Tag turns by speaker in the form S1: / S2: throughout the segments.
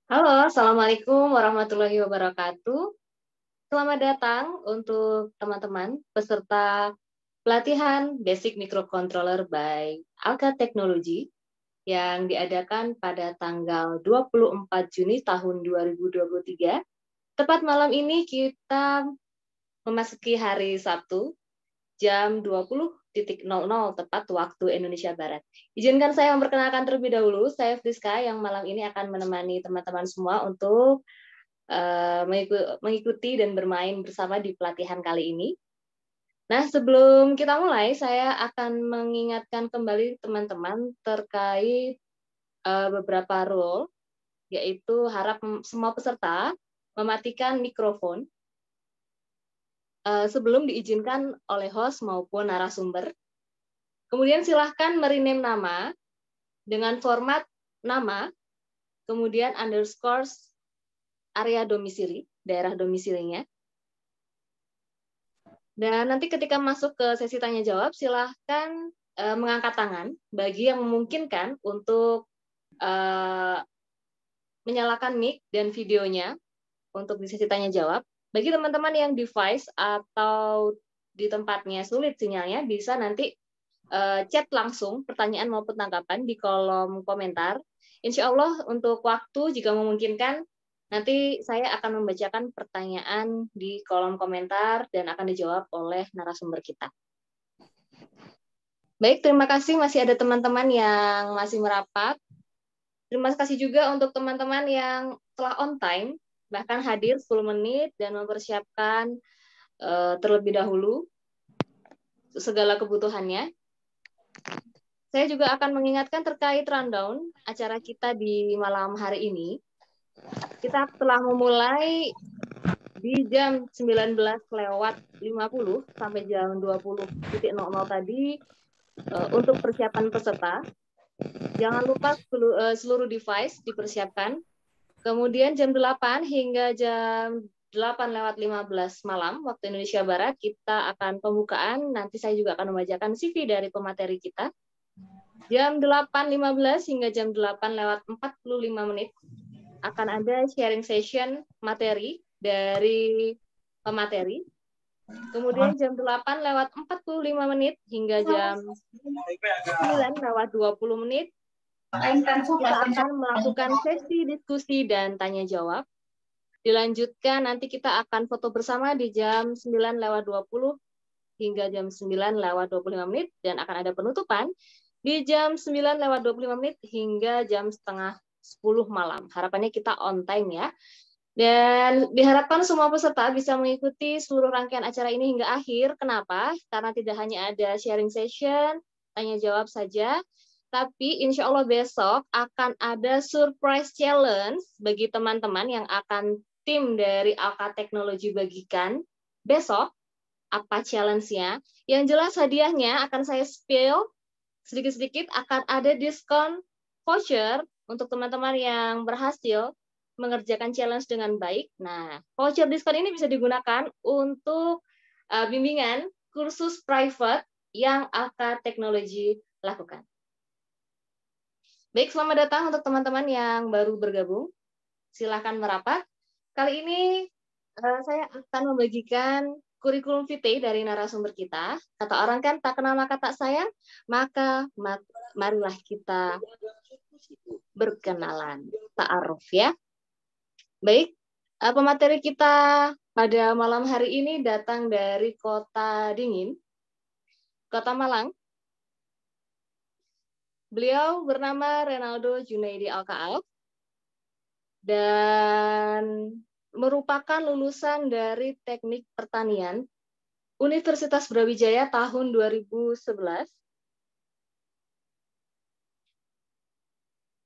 S1: Halo, Assalamualaikum warahmatullahi wabarakatuh. Selamat datang untuk teman-teman peserta pelatihan Basic Microcontroller by Alka Technology yang diadakan pada tanggal 24 Juni tahun 2023. Tepat malam ini kita memasuki hari Sabtu, jam 20.00 tepat waktu Indonesia Barat. Izinkan saya memperkenalkan terlebih dahulu, saya Friska yang malam ini akan menemani teman-teman semua untuk mengikuti dan bermain bersama di pelatihan kali ini. Nah, sebelum kita mulai, saya akan mengingatkan kembali teman-teman terkait beberapa rule, yaitu harap semua peserta mematikan mikrofon sebelum diizinkan oleh host maupun narasumber. Kemudian silahkan merename nama dengan format nama, kemudian underscore area domisili, daerah domisilinya. Dan nanti ketika masuk ke sesi tanya jawab, silahkan mengangkat tangan bagi yang memungkinkan untuk menyalakan mic dan videonya untuk di sesi tanya jawab. Bagi teman-teman yang device atau di tempatnya sulit sinyalnya, bisa nanti chat langsung pertanyaan maupun tanggapan di kolom komentar. Insya Allah untuk waktu jika memungkinkan, nanti saya akan membacakan pertanyaan di kolom komentar dan akan dijawab oleh narasumber kita. Baik, terima kasih masih ada teman-teman yang masih merapat. Terima kasih juga untuk teman-teman yang telah on time, bahkan hadir 10 menit dan mempersiapkan terlebih dahulu segala kebutuhannya. Saya juga akan mengingatkan terkait rundown acara kita di malam hari ini. Kita telah memulai di jam 19:50 sampai jam 20.00 tadi untuk persiapan peserta. Jangan lupa seluruh device dipersiapkan. Kemudian jam 8 hingga jam 8:15 malam waktu Indonesia Barat kita akan pembukaan. Nanti saya juga akan membacakan CV dari pemateri kita. Jam 8:15 hingga jam 8:45 akan ada sharing session materi dari pemateri. Kemudian jam 8:45 hingga jam 9:20 kita akan melakukan sesi diskusi dan tanya jawab. Dilanjutkan nanti kita akan foto bersama di jam 9:20 hingga jam 9:25 dan akan ada penutupan di jam 9:25 hingga jam setengah 10 malam. Harapannya kita on time ya. Dan diharapkan semua peserta bisa mengikuti seluruh rangkaian acara ini hingga akhir. Kenapa? Karena tidak hanya ada sharing session, tanya jawab saja, tapi insya Allah besok akan ada surprise challenge bagi teman-teman yang akan tim dari Alka Teknologi bagikan besok. Apa challenge-nya? Yang jelas hadiahnya akan saya spill sedikit-sedikit, akan ada diskon voucher untuk teman-teman yang berhasil mengerjakan challenge dengan baik. Nah, voucher diskon ini bisa digunakan untuk bimbingan kursus private yang Alka Teknologi lakukan. Baik, selamat datang untuk teman-teman yang baru bergabung. Silakan merapat. Kali ini saya akan membagikan kurikulum vitae dari narasumber kita. Kata orang kan tak kenal maka tak sayang, maka marilah kita berkenalan. Ta'aruf ya. Baik, pemateri kita pada malam hari ini datang dari kota dingin, Kota Malang. Beliau bernama Renaldo Junaidi Alkaaf dan merupakan lulusan dari Teknik Pertanian Universitas Brawijaya tahun 2011.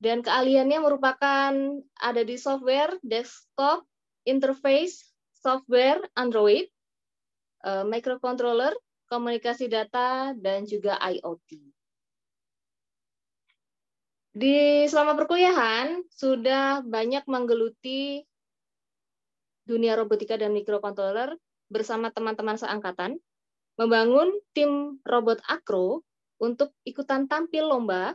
S1: Dan keahliannya merupakan ada di software, desktop, interface, software, Android, microcontroller, komunikasi data, dan juga IoT. Selama perkuliahan, sudah banyak menggeluti dunia robotika dan microcontroller bersama teman-teman seangkatan, membangun tim robot Acro untuk ikutan tampil lomba.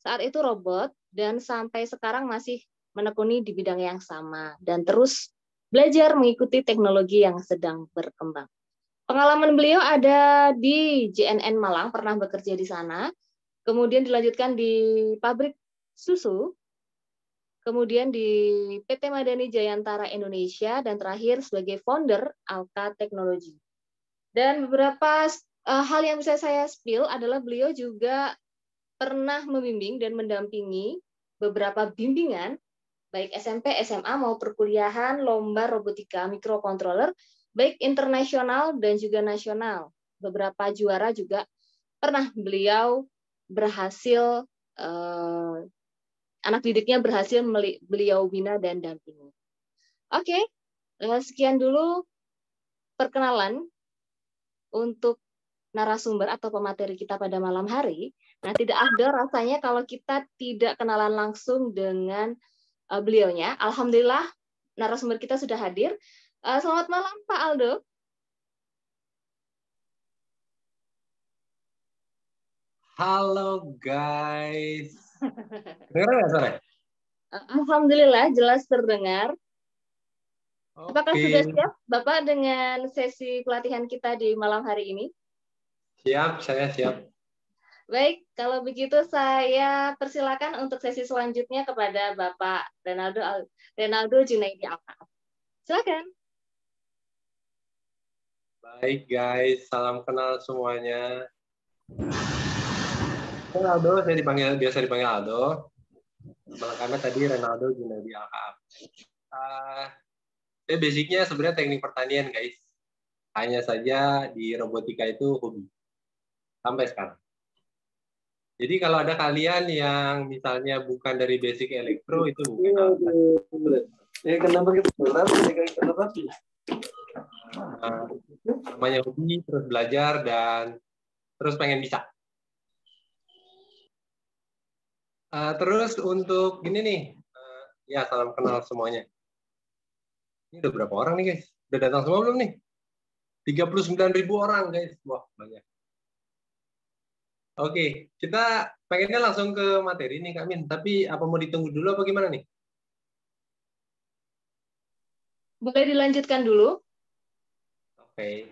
S1: Saat itu robot, dan sampai sekarang masih menekuni di bidang yang sama dan terus belajar mengikuti teknologi yang sedang berkembang. Pengalaman beliau ada di JNN Malang, pernah bekerja di sana, kemudian dilanjutkan di pabrik susu, kemudian di PT Madani Jayantara Indonesia, dan terakhir sebagai founder Alka Teknologi. Dan beberapa hal yang bisa saya spill adalah beliau juga pernah membimbing dan mendampingi beberapa bimbingan, baik SMP, SMA, maupun perkuliahan, lomba robotika mikrokontroler, baik internasional dan juga nasional. Beberapa juara juga pernah beliau berhasil, anak didiknya berhasil beliau bina dan dampingi. Oke, sekian dulu perkenalan untuk narasumber atau pemateri kita pada malam hari. Nah, tidak ada rasanya kalau kita tidak kenalan langsung dengan beliaunya. Alhamdulillah, narasumber kita sudah hadir. Selamat malam, Pak Aldo.
S2: Halo, guys. Dengar nggak, Sore?
S1: Alhamdulillah, jelas terdengar.
S2: Oke.
S1: Apakah sudah siap, Bapak, dengan sesi pelatihan kita di malam hari ini?
S2: Siap, saya siap.
S1: Baik, kalau begitu saya persilakan untuk sesi selanjutnya kepada Bapak Renaldo Junaidi Alkaaf. Silakan.
S2: Baik, guys. Salam kenal semuanya. Aldo, biasa dipanggil Aldo. Melengkapnya tadi Renaldo Junaidi Alkaaf. Basicnya sebenarnya teknik pertanian, guys. Hanya saja di robotika itu hobi. Sampai sekarang. Jadi kalau ada kalian yang misalnya bukan dari basic elektro, itu bukan namanya hobi, terus belajar, dan terus pengen bisa. Terus untuk gini nih, ya salam kenal semuanya. Ini udah berapa orang nih, guys? Udah datang semua belum nih? 39.000 orang, guys. Wah, banyak. Oke, kita pengennya langsung ke materi nih, Kak Min. Tapi apa mau ditunggu dulu apa gimana nih?
S1: Boleh dilanjutkan dulu.
S2: Oke.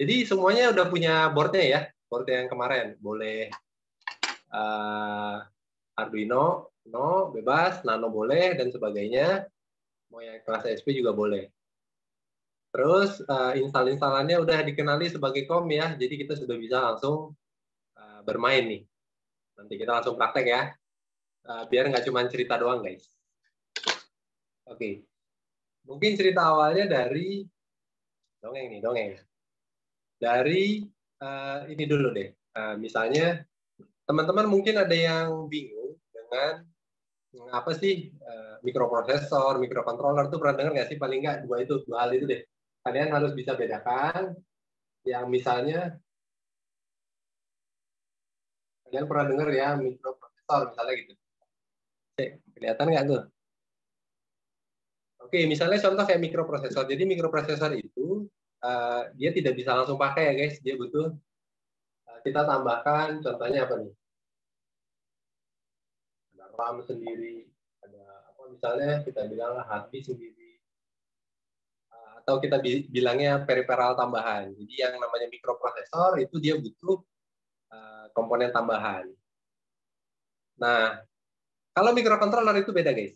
S2: Jadi semuanya udah punya board-nya ya? Board yang kemarin. Boleh Arduino, no, bebas, Nano boleh, dan sebagainya. Mau yang kelas SP juga boleh. Terus install-installannya udah dikenali sebagai COM ya, jadi kita sudah bisa langsung bermain nih. Nanti kita langsung praktek ya, biar nggak cuma cerita doang, guys. Oke, mungkin cerita awalnya dari dongeng nih, dongeng. Dari ini dulu deh, misalnya teman-teman mungkin ada yang bingung dengan apa sih mikroprosesor, mikrokontroler itu pernah dengar nggak sih? Paling nggak dua hal itu deh. Kalian harus bisa bedakan yang misalnya kalian pernah dengar ya mikroprosesor misalnya gitu. Kelihatan nggak tuh? Oke, misalnya contoh kayak mikroprosesor. Jadi mikroprosesor itu dia tidak bisa langsung pakai ya guys. Dia butuh kita tambahkan contohnya apa nih? Ada RAM sendiri, ada apa misalnya kita bilang hard disk sendiri. Atau kita bilangnya peripheral tambahan. Jadi yang namanya mikroprosesor itu dia butuh komponen tambahan. Nah, kalau mikrokontroler itu beda, guys.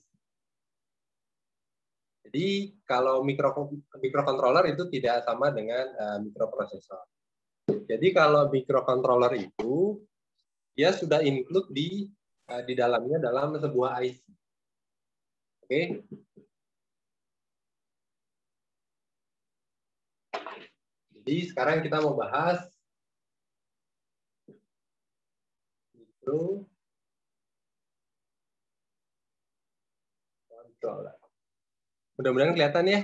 S2: Jadi kalau mikrokontroler itu tidak sama dengan mikroprosesor. Jadi kalau mikrokontroler itu dia sudah include di dalamnya dalam sebuah IC. Oke. Jadi sekarang kita mau bahas mikrokontroler. Mudah-mudahan kelihatan ya.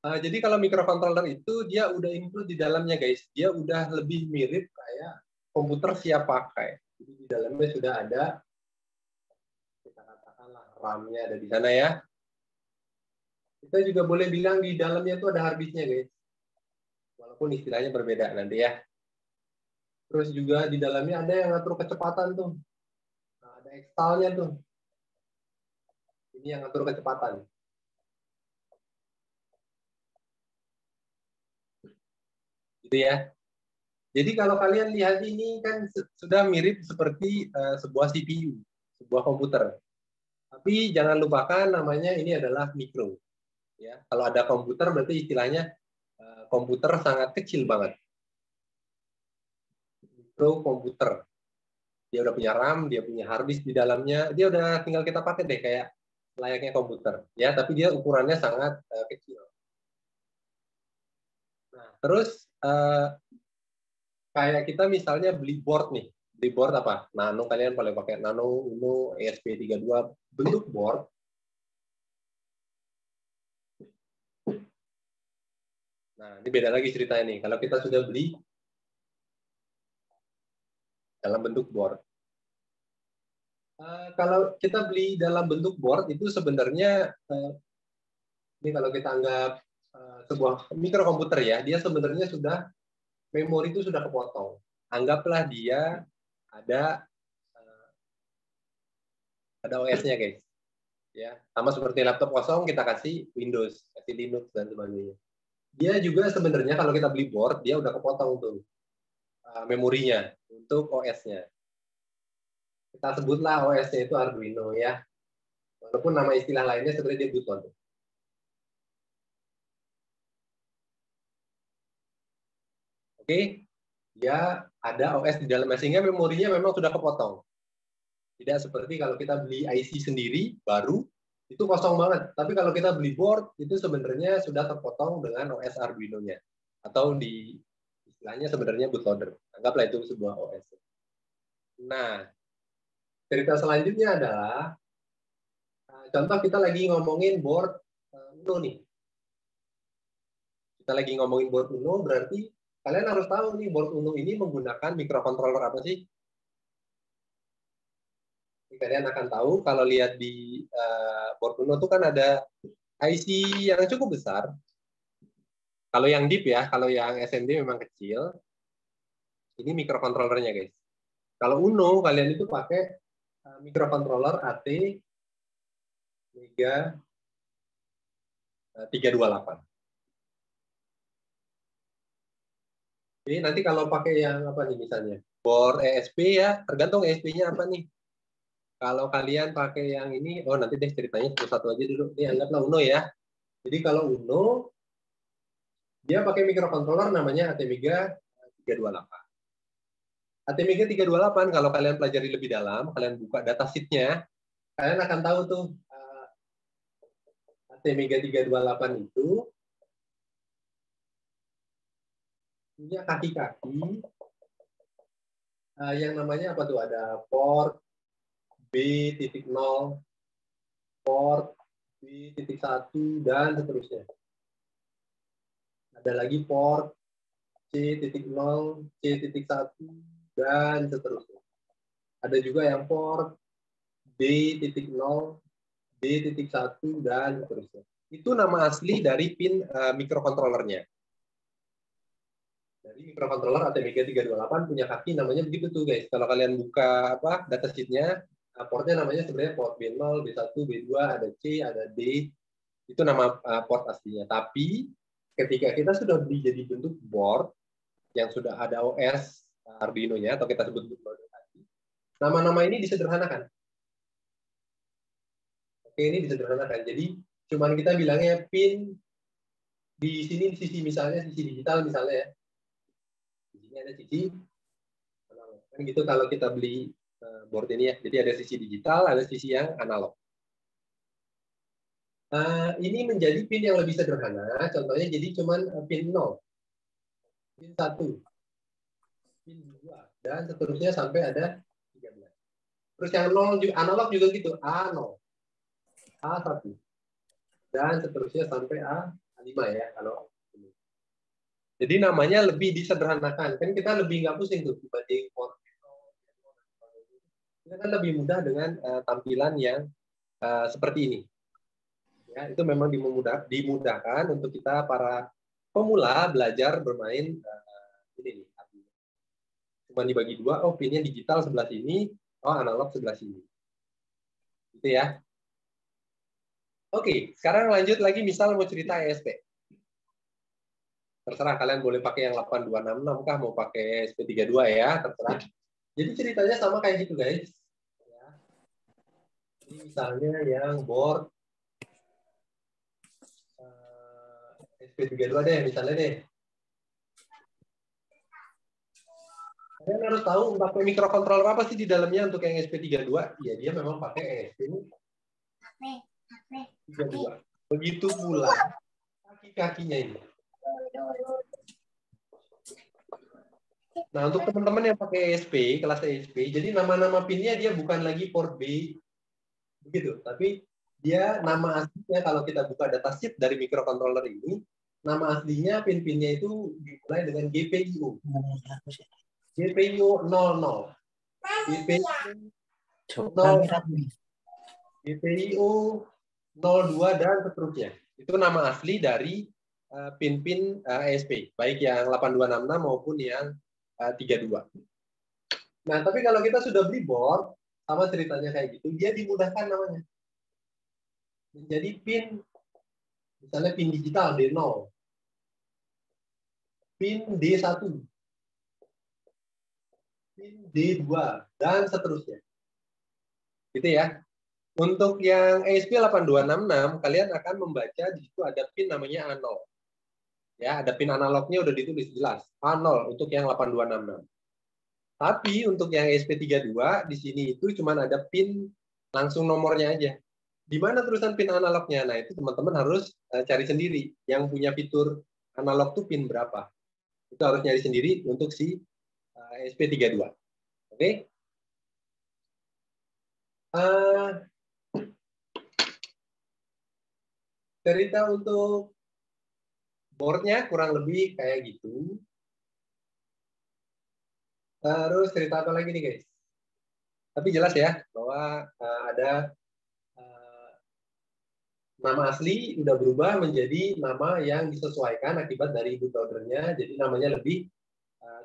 S2: Jadi kalau mikrokontroler itu dia udah include di dalamnya, guys. Dia udah lebih mirip kayak komputer siap pakai. Jadi di dalamnya sudah ada, kita katakanlah RAM-nya ada di sana ya. Kita juga boleh bilang di dalamnya itu ada hard disk-nya, guys. Walaupun istilahnya berbeda nanti ya. Terus juga di dalamnya ada yang ngatur kecepatan tuh. Nah, ada Extalnya tuh. Ini yang ngatur kecepatan. Gitu ya. Jadi kalau kalian lihat ini kan sudah mirip seperti sebuah CPU, sebuah komputer. Tapi jangan lupakan namanya ini adalah mikro. Ya, kalau ada komputer berarti istilahnya komputer sangat kecil banget. Mikro komputer. Dia udah punya RAM, dia punya hard disk di dalamnya, dia udah tinggal kita pakai deh kayak layaknya komputer. Ya, tapi dia ukurannya sangat kecil. Nah, terus kayak kita misalnya beli board nih. Beli board apa? Nano, kalian paling pakai Nano, Uno, ESP32, bentuk board. Nah, ini beda lagi ceritanya nih. Kalau kita sudah beli dalam bentuk board. Kalau kita beli dalam bentuk board, itu sebenarnya, ini kalau kita anggap sebuah mikrokomputer ya, dia sebenarnya sudah, memori itu sudah kepotong. Anggaplah dia ada OS-nya, guys. Ya, sama seperti laptop kosong, kita kasih Windows, kasih Linux, dan sebagainya. Dia juga sebenarnya kalau kita beli board, dia udah kepotong tuh memorinya untuk OS-nya. Kita sebutlah OS-nya itu Arduino ya. Walaupun nama istilah lainnya sebenarnya dia Buton. Oke, dia ada OS di dalamnya sehingga memorinya memang sudah kepotong. Tidak seperti kalau kita beli IC sendiri baru itu kosong banget. Tapi kalau kita beli board itu sebenarnya sudah terpotong dengan OS Arduino-nya atau di istilahnya sebenarnya bootloader. Anggaplah itu sebuah OS. Nah, cerita selanjutnya adalah contoh kita lagi ngomongin board Uno nih. Kita lagi ngomongin board Uno berarti kalian harus tahu nih board Uno ini menggunakan microcontroller apa sih? Kalian akan tahu kalau lihat di board Uno itu kan ada IC yang cukup besar. Kalau yang deep ya, kalau yang SMD memang kecil. Ini microcontrollernya guys. Kalau Uno kalian itu pakai microcontroller AT Mega 328. Jadi nanti kalau pakai yang apa nih misalnya board ESP ya, tergantung ESP-nya apa nih. Kalau kalian pakai yang ini, oh nanti deh ceritanya satu-satu aja dulu. Ini anggaplah Uno ya. Jadi kalau Uno, dia pakai microcontroller namanya ATmega 328. ATmega 328 kalau kalian pelajari lebih dalam, kalian buka datasheet-nya, kalian akan tahu tuh ATmega 328 itu punya kaki-kaki yang namanya apa tuh? Ada port B.0, port B.1, dan seterusnya. Ada lagi port C.0, C.1, dan seterusnya. Ada juga yang port D.0, D.1, dan seterusnya. Itu nama asli dari pin microcontrollernya. Dari microcontroller ATmega 328 punya kaki namanya begitu tuh guys. Kalau kalian buka apa datasheet-nya, portnya namanya sebenarnya port B0, B1, B2, ada C, ada D. Itu nama port aslinya. Tapi ketika kita sudah beli jadi bentuk board yang sudah ada OS Arduino-nya atau kita sebut bootloader tadi, nama-nama ini disederhanakan. Oke, ini disederhanakan. Jadi cuman kita bilangnya pin di sini sisi misalnya sisi digital misalnya ya. Di sini ada sisi analog. Kan gitu kalau kita beli board ini ya. Jadi ada sisi digital, ada sisi yang analog. Ini menjadi pin yang lebih sederhana. Contohnya jadi cuman pin 0, pin 1, pin 2, dan seterusnya sampai ada 13. Terus yang 0 juga, analog juga gitu, A0, A1, dan seterusnya sampai A5 ya. Kalau jadi namanya lebih disederhanakan. Kan kita lebih nggak pusing tuh dibanding port. Kita kan lebih mudah dengan tampilan yang seperti ini. Ya, itu memang dimudahkan untuk kita para pemula belajar bermain ini nih. Cuma dibagi dua, oh pinnya digital sebelah sini, oh analog sebelah sini. Gitu ya. Oke, sekarang lanjut lagi misal mau cerita ESP. Terserah kalian boleh pakai yang 8266 kah, mau pakai ESP32 ya, terserah. Jadi ceritanya sama kayak gitu guys. Ya. Ini misalnya yang board ESP32 deh, misalnya deh. Kalian harus tahu pakai mikrokontroler apa sih di dalamnya untuk yang ESP32. Ya dia memang pakai ESP32. Begitu pula kaki-kakinya ini. Nah, untuk teman-teman yang pakai ESP, kelas ESP, jadi nama-nama pinnya dia bukan lagi port B, begitu. Tapi dia nama aslinya kalau kita buka datasheet dari mikrokontroler ini, nama aslinya pin-pinnya itu dimulai dengan GPIO. GPIO 00. GPIO 02 dan seterusnya. Itu nama asli dari pin-pin ESP, baik yang 8266 maupun yang 32. Nah, tapi kalau kita sudah beli board, sama ceritanya kayak gitu, dia dimudahkan namanya. Menjadi pin, misalnya pin digital D0, pin D1, pin D2, dan seterusnya. Gitu ya. Untuk yang ESP8266, kalian akan membaca di situ ada pin namanya A0. Ya, ada pin analognya udah ditulis jelas. A0 untuk yang 8266. Tapi untuk yang ESP32 di sini itu cuma ada pin langsung nomornya aja. Di mana tulisan pin analognya? Nah, itu teman-teman harus cari sendiri. Yang punya fitur analog tuh pin berapa. Itu harus nyari sendiri untuk si ESP32. Oke? Cerita untuk boardnya kurang lebih kayak gitu. Terus cerita apa lagi nih guys? Tapi jelas ya bahwa ada nama asli udah berubah menjadi nama yang disesuaikan akibat dari bootloadernya, jadi namanya lebih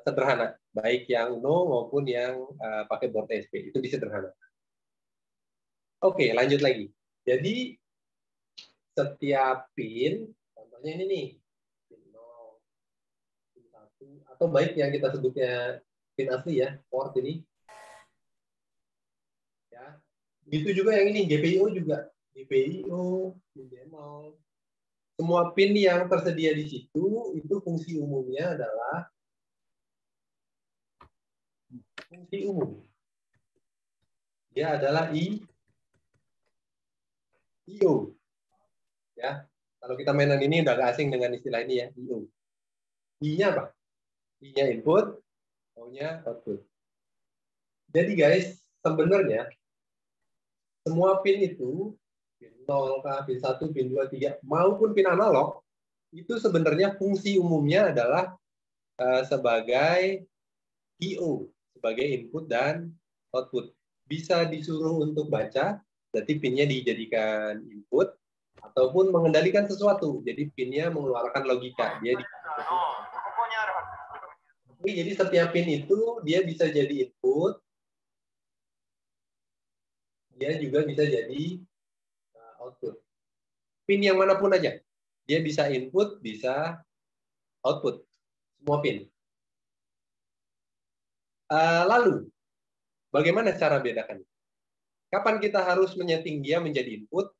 S2: sederhana, baik yang Uno maupun yang pakai board ESP itu disederhanakan. Oke, lanjut lagi. Jadi setiap pin, contohnya ini nih, pin 0, pin 1, atau baik yang kita sebutnya pin asli ya, port ini. Ya. Itu juga yang ini, GPIO juga. GPIO, pin D0. Semua pin yang tersedia di situ, itu fungsi umumnya adalah fungsi umum. Dia adalah IO. Ya. Kalau kita mainan ini udah gak asing dengan istilah ini ya, IO. I-nya apa? I-nya input, O-nya output. Jadi guys, sebenarnya semua pin itu, pin 0, pin 1, pin 2, 3, maupun pin analog, itu sebenarnya fungsi umumnya adalah sebagai IO, sebagai input dan output. Bisa disuruh untuk baca, berarti pinnya dijadikan input, ataupun mengendalikan sesuatu. Jadi pinnya mengeluarkan logika. Jadi setiap pin itu dia bisa jadi input, dia juga bisa jadi output. Pin yang manapun aja. Dia bisa input, bisa output. Semua pin. Lalu, bagaimana cara bedakannya? Kapan kita harus menyeting dia menjadi input?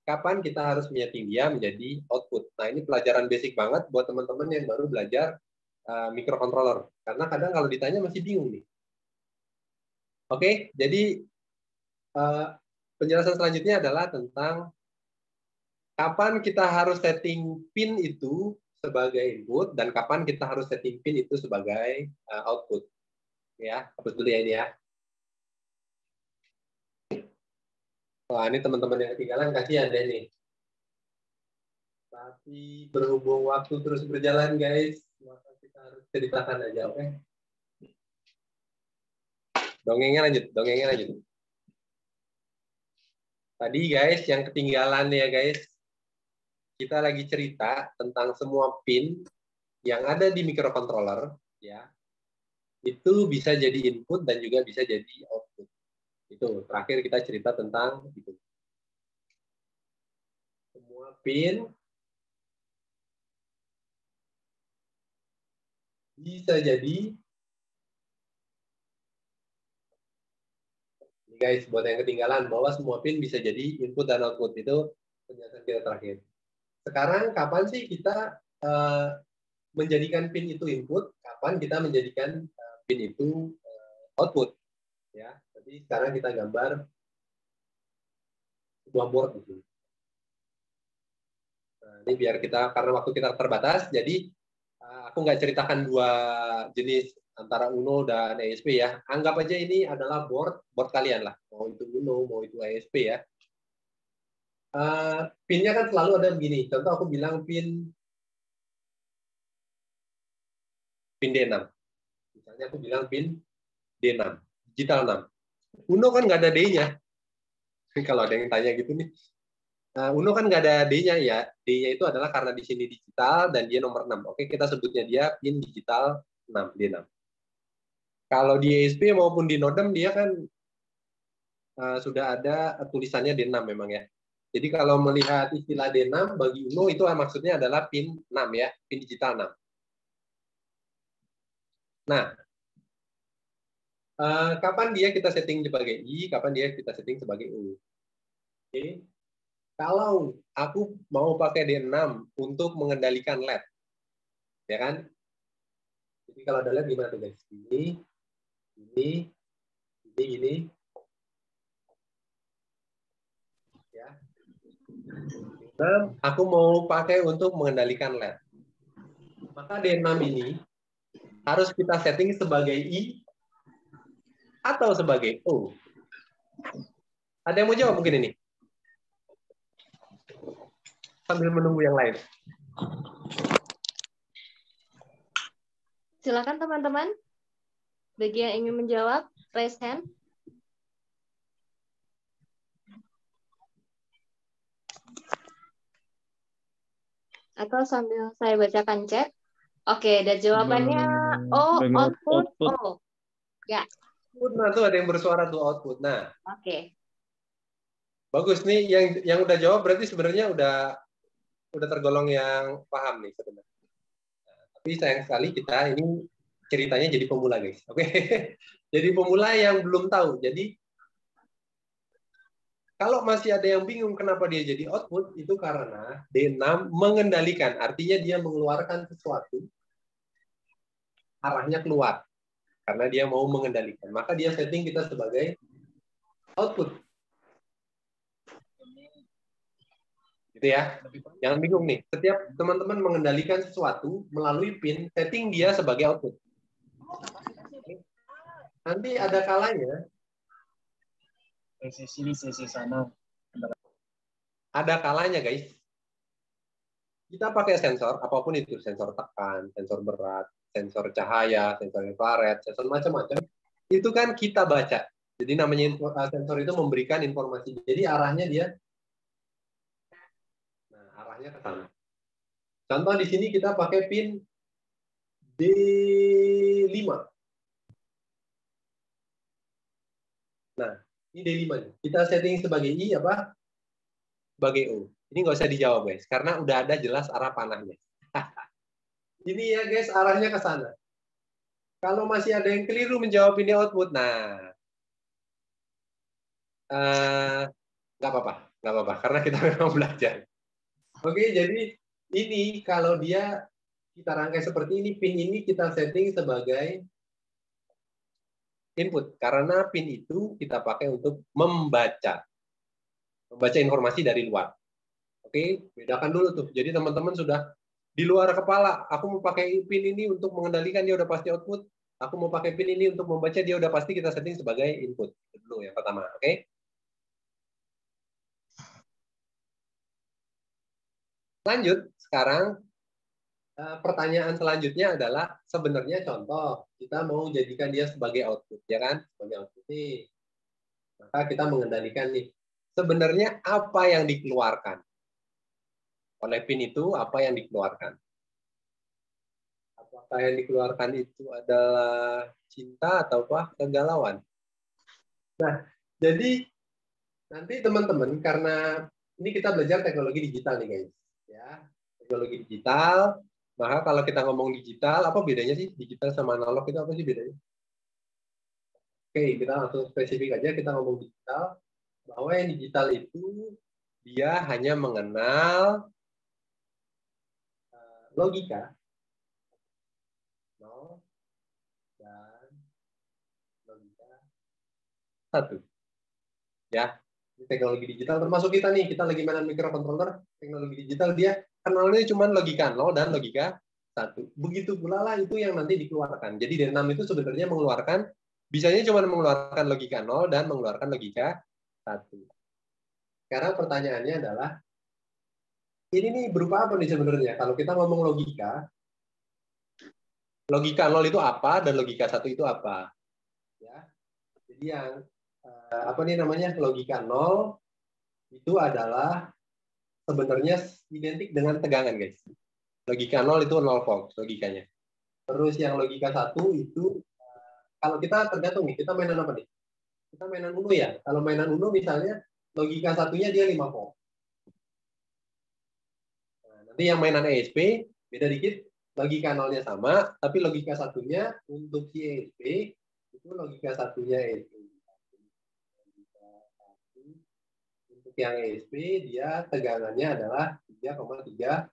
S2: Kapan kita harus menyeting dia menjadi output? Nah, ini pelajaran basic banget buat teman-teman yang baru belajar microcontroller. Karena kadang kalau ditanya masih bingung nih. Oke, jadi penjelasan selanjutnya adalah tentang kapan kita harus setting pin itu sebagai input dan kapan kita harus setting pin itu sebagai output. Ya, hapus dulu ya ini ya. Wah, ini teman-teman yang ketinggalan kasihan deh nih. Tapi berhubung waktu terus berjalan guys, maka kita harus ceritakan aja, oke? Dongengnya lanjut. Tadi guys, yang ketinggalan ya guys, kita lagi cerita tentang semua pin yang ada di microcontroller, ya, itu bisa jadi input dan juga bisa jadi output. Itu terakhir kita cerita tentang itu. pin bisa jadi, ini guys, buat yang ketinggalan, bahwa semua pin bisa jadi input dan output. Itu penjelasan kita terakhir. Sekarang kapan sih kita menjadikan pin itu input, kapan kita menjadikan pin itu output? Ya, jadi sekarang kita gambar sebuah board di sini. Nah, ini biar kita, karena waktu kita terbatas, jadi aku nggak ceritakan dua jenis antara Uno dan ESP ya. Anggap aja ini adalah board kalian lah. Mau itu Uno, mau itu ESP ya. Pinnya kan selalu ada begini. Contoh aku bilang pin D6. Misalnya aku bilang pin D6, digital 6. Uno kan nggak ada D-nya. Kalau ada yang tanya gitu nih. Uno kan nggak ada D-nya ya. D-nya itu adalah karena di sini digital dan dia nomor 6. Oke, kita sebutnya dia pin digital 6, D6. Kalau di ESP maupun di Nodem dia kan sudah ada tulisannya D6 memang ya. Jadi kalau melihat istilah D6 bagi Uno itu maksudnya adalah pin 6 ya, pin digital 6. Nah, kapan dia kita setting sebagai I, kapan dia kita setting sebagai U. Oke. Kalau aku mau pakai D6 untuk mengendalikan LED, ya kan? Jadi kalau ada LED gimana tuh guys? Ini, ya. Nah, aku mau pakai untuk mengendalikan LED. Maka D6 ini harus kita setting sebagai I atau sebagai O. Ada yang mau jawab mungkin ini? Sambil menunggu yang lain.
S1: Silakan teman-teman. Bagi yang ingin menjawab, raise hand. Atau sambil saya bacakan chat. Oke, dan jawabannya output O. Ya.
S2: Nah, tuh ada yang bersuara tuh output. Nah.
S1: Oke.
S2: Bagus nih yang udah jawab berarti sebenarnya udah tergolong yang paham nih sebenarnya. Nah, tapi sayang sekali kita ini ceritanya jadi pemula guys. Oke. Jadi pemula yang belum tahu. Jadi kalau masih ada yang bingung kenapa dia jadi output, itu karena D6 mengendalikan, artinya dia mengeluarkan sesuatu, arahnya keluar. Karena dia mau mengendalikan. Maka dia setting kita sebagai output. Gitu ya. Jangan bingung nih. Setiap teman-teman mengendalikan sesuatu melalui pin, setting dia sebagai output. Nanti ada kalanya
S3: sisi sana.
S2: Ada kalanya guys. Kita pakai sensor, apapun itu, sensor tekan, sensor berat, sensor cahaya, sensor infrared, sensor macam-macam. Itu kan kita baca. Jadi namanya sensor itu memberikan informasi. Jadi arahnya dia, nah arahnya ke sana. Contoh di sini kita pakai pin D5. Nah, ini D5. Kita setting sebagai I apa? Sebagai O. Ini nggak usah dijawab guys, karena udah ada jelas arah panahnya. Ini ya guys, arahnya ke sana. Kalau masih ada yang keliru menjawab ini output, nah nggak apa-apa, karena kita memang belajar. Oke, jadi ini kalau dia kita rangkai seperti ini, pin ini kita setting sebagai input, karena pin itu kita pakai untuk membaca informasi dari luar. Oke, bedakan dulu tuh. Jadi teman-teman sudah di luar kepala, aku mau pakai pin ini untuk mengendalikan, dia udah pasti output. Aku mau pakai pin ini untuk membaca, dia udah pasti kita setting sebagai input. Itu dulu yang pertama, oke? Lanjut, sekarang pertanyaan selanjutnya adalah sebenarnya contoh, kita mau jadikan dia sebagai output, ya kan? Sebagai output nih. Maka kita mengendalikan nih. Sebenarnya apa yang dikeluarkan? Oleh pin itu apa yang dikeluarkan? Apakah yang dikeluarkan itu adalah cinta atau apa? Kegalauan. Nah, jadi nanti teman-teman karena ini kita belajar teknologi digital nih guys. Ya, teknologi digital. Maka kalau kita ngomong digital, apa bedanya sih digital sama analog itu apa sih bedanya? Oke, kita langsung spesifik aja kita ngomong digital. Bahwa yang digital itu dia hanya mengenal logika, nol dan logika satu. Ya, teknologi digital termasuk kita nih, kita lagi mainan microcontroller, teknologi digital dia kenalnya cuma logika nol dan logika satu. Begitu pula lah itu yang nanti dikeluarkan. Jadi D6 itu sebenarnya mengeluarkan, bisanya cuma mengeluarkan logika nol dan mengeluarkan logika satu. Sekarang pertanyaannya adalah, ini nih berupa apa nih sebenarnya? Kalau kita ngomong logika nol itu apa dan logika satu itu apa? Ya, jadi yang apa nih namanya logika nol itu adalah sebenarnya identik dengan tegangan guys. Logika nol itu 0 volt logikanya. Terus yang logika satu itu kalau kita tergantung nih, kita mainan apa nih? Kita mainan Uno ya. Kalau mainan Uno misalnya logika satunya dia 5 volt. Nah, nanti yang mainan ESP beda dikit, logika nolnya sama, tapi logika satunya untuk si ESP itu logika satunya ESP. Untuk yang ESP dia tegangannya adalah 3,3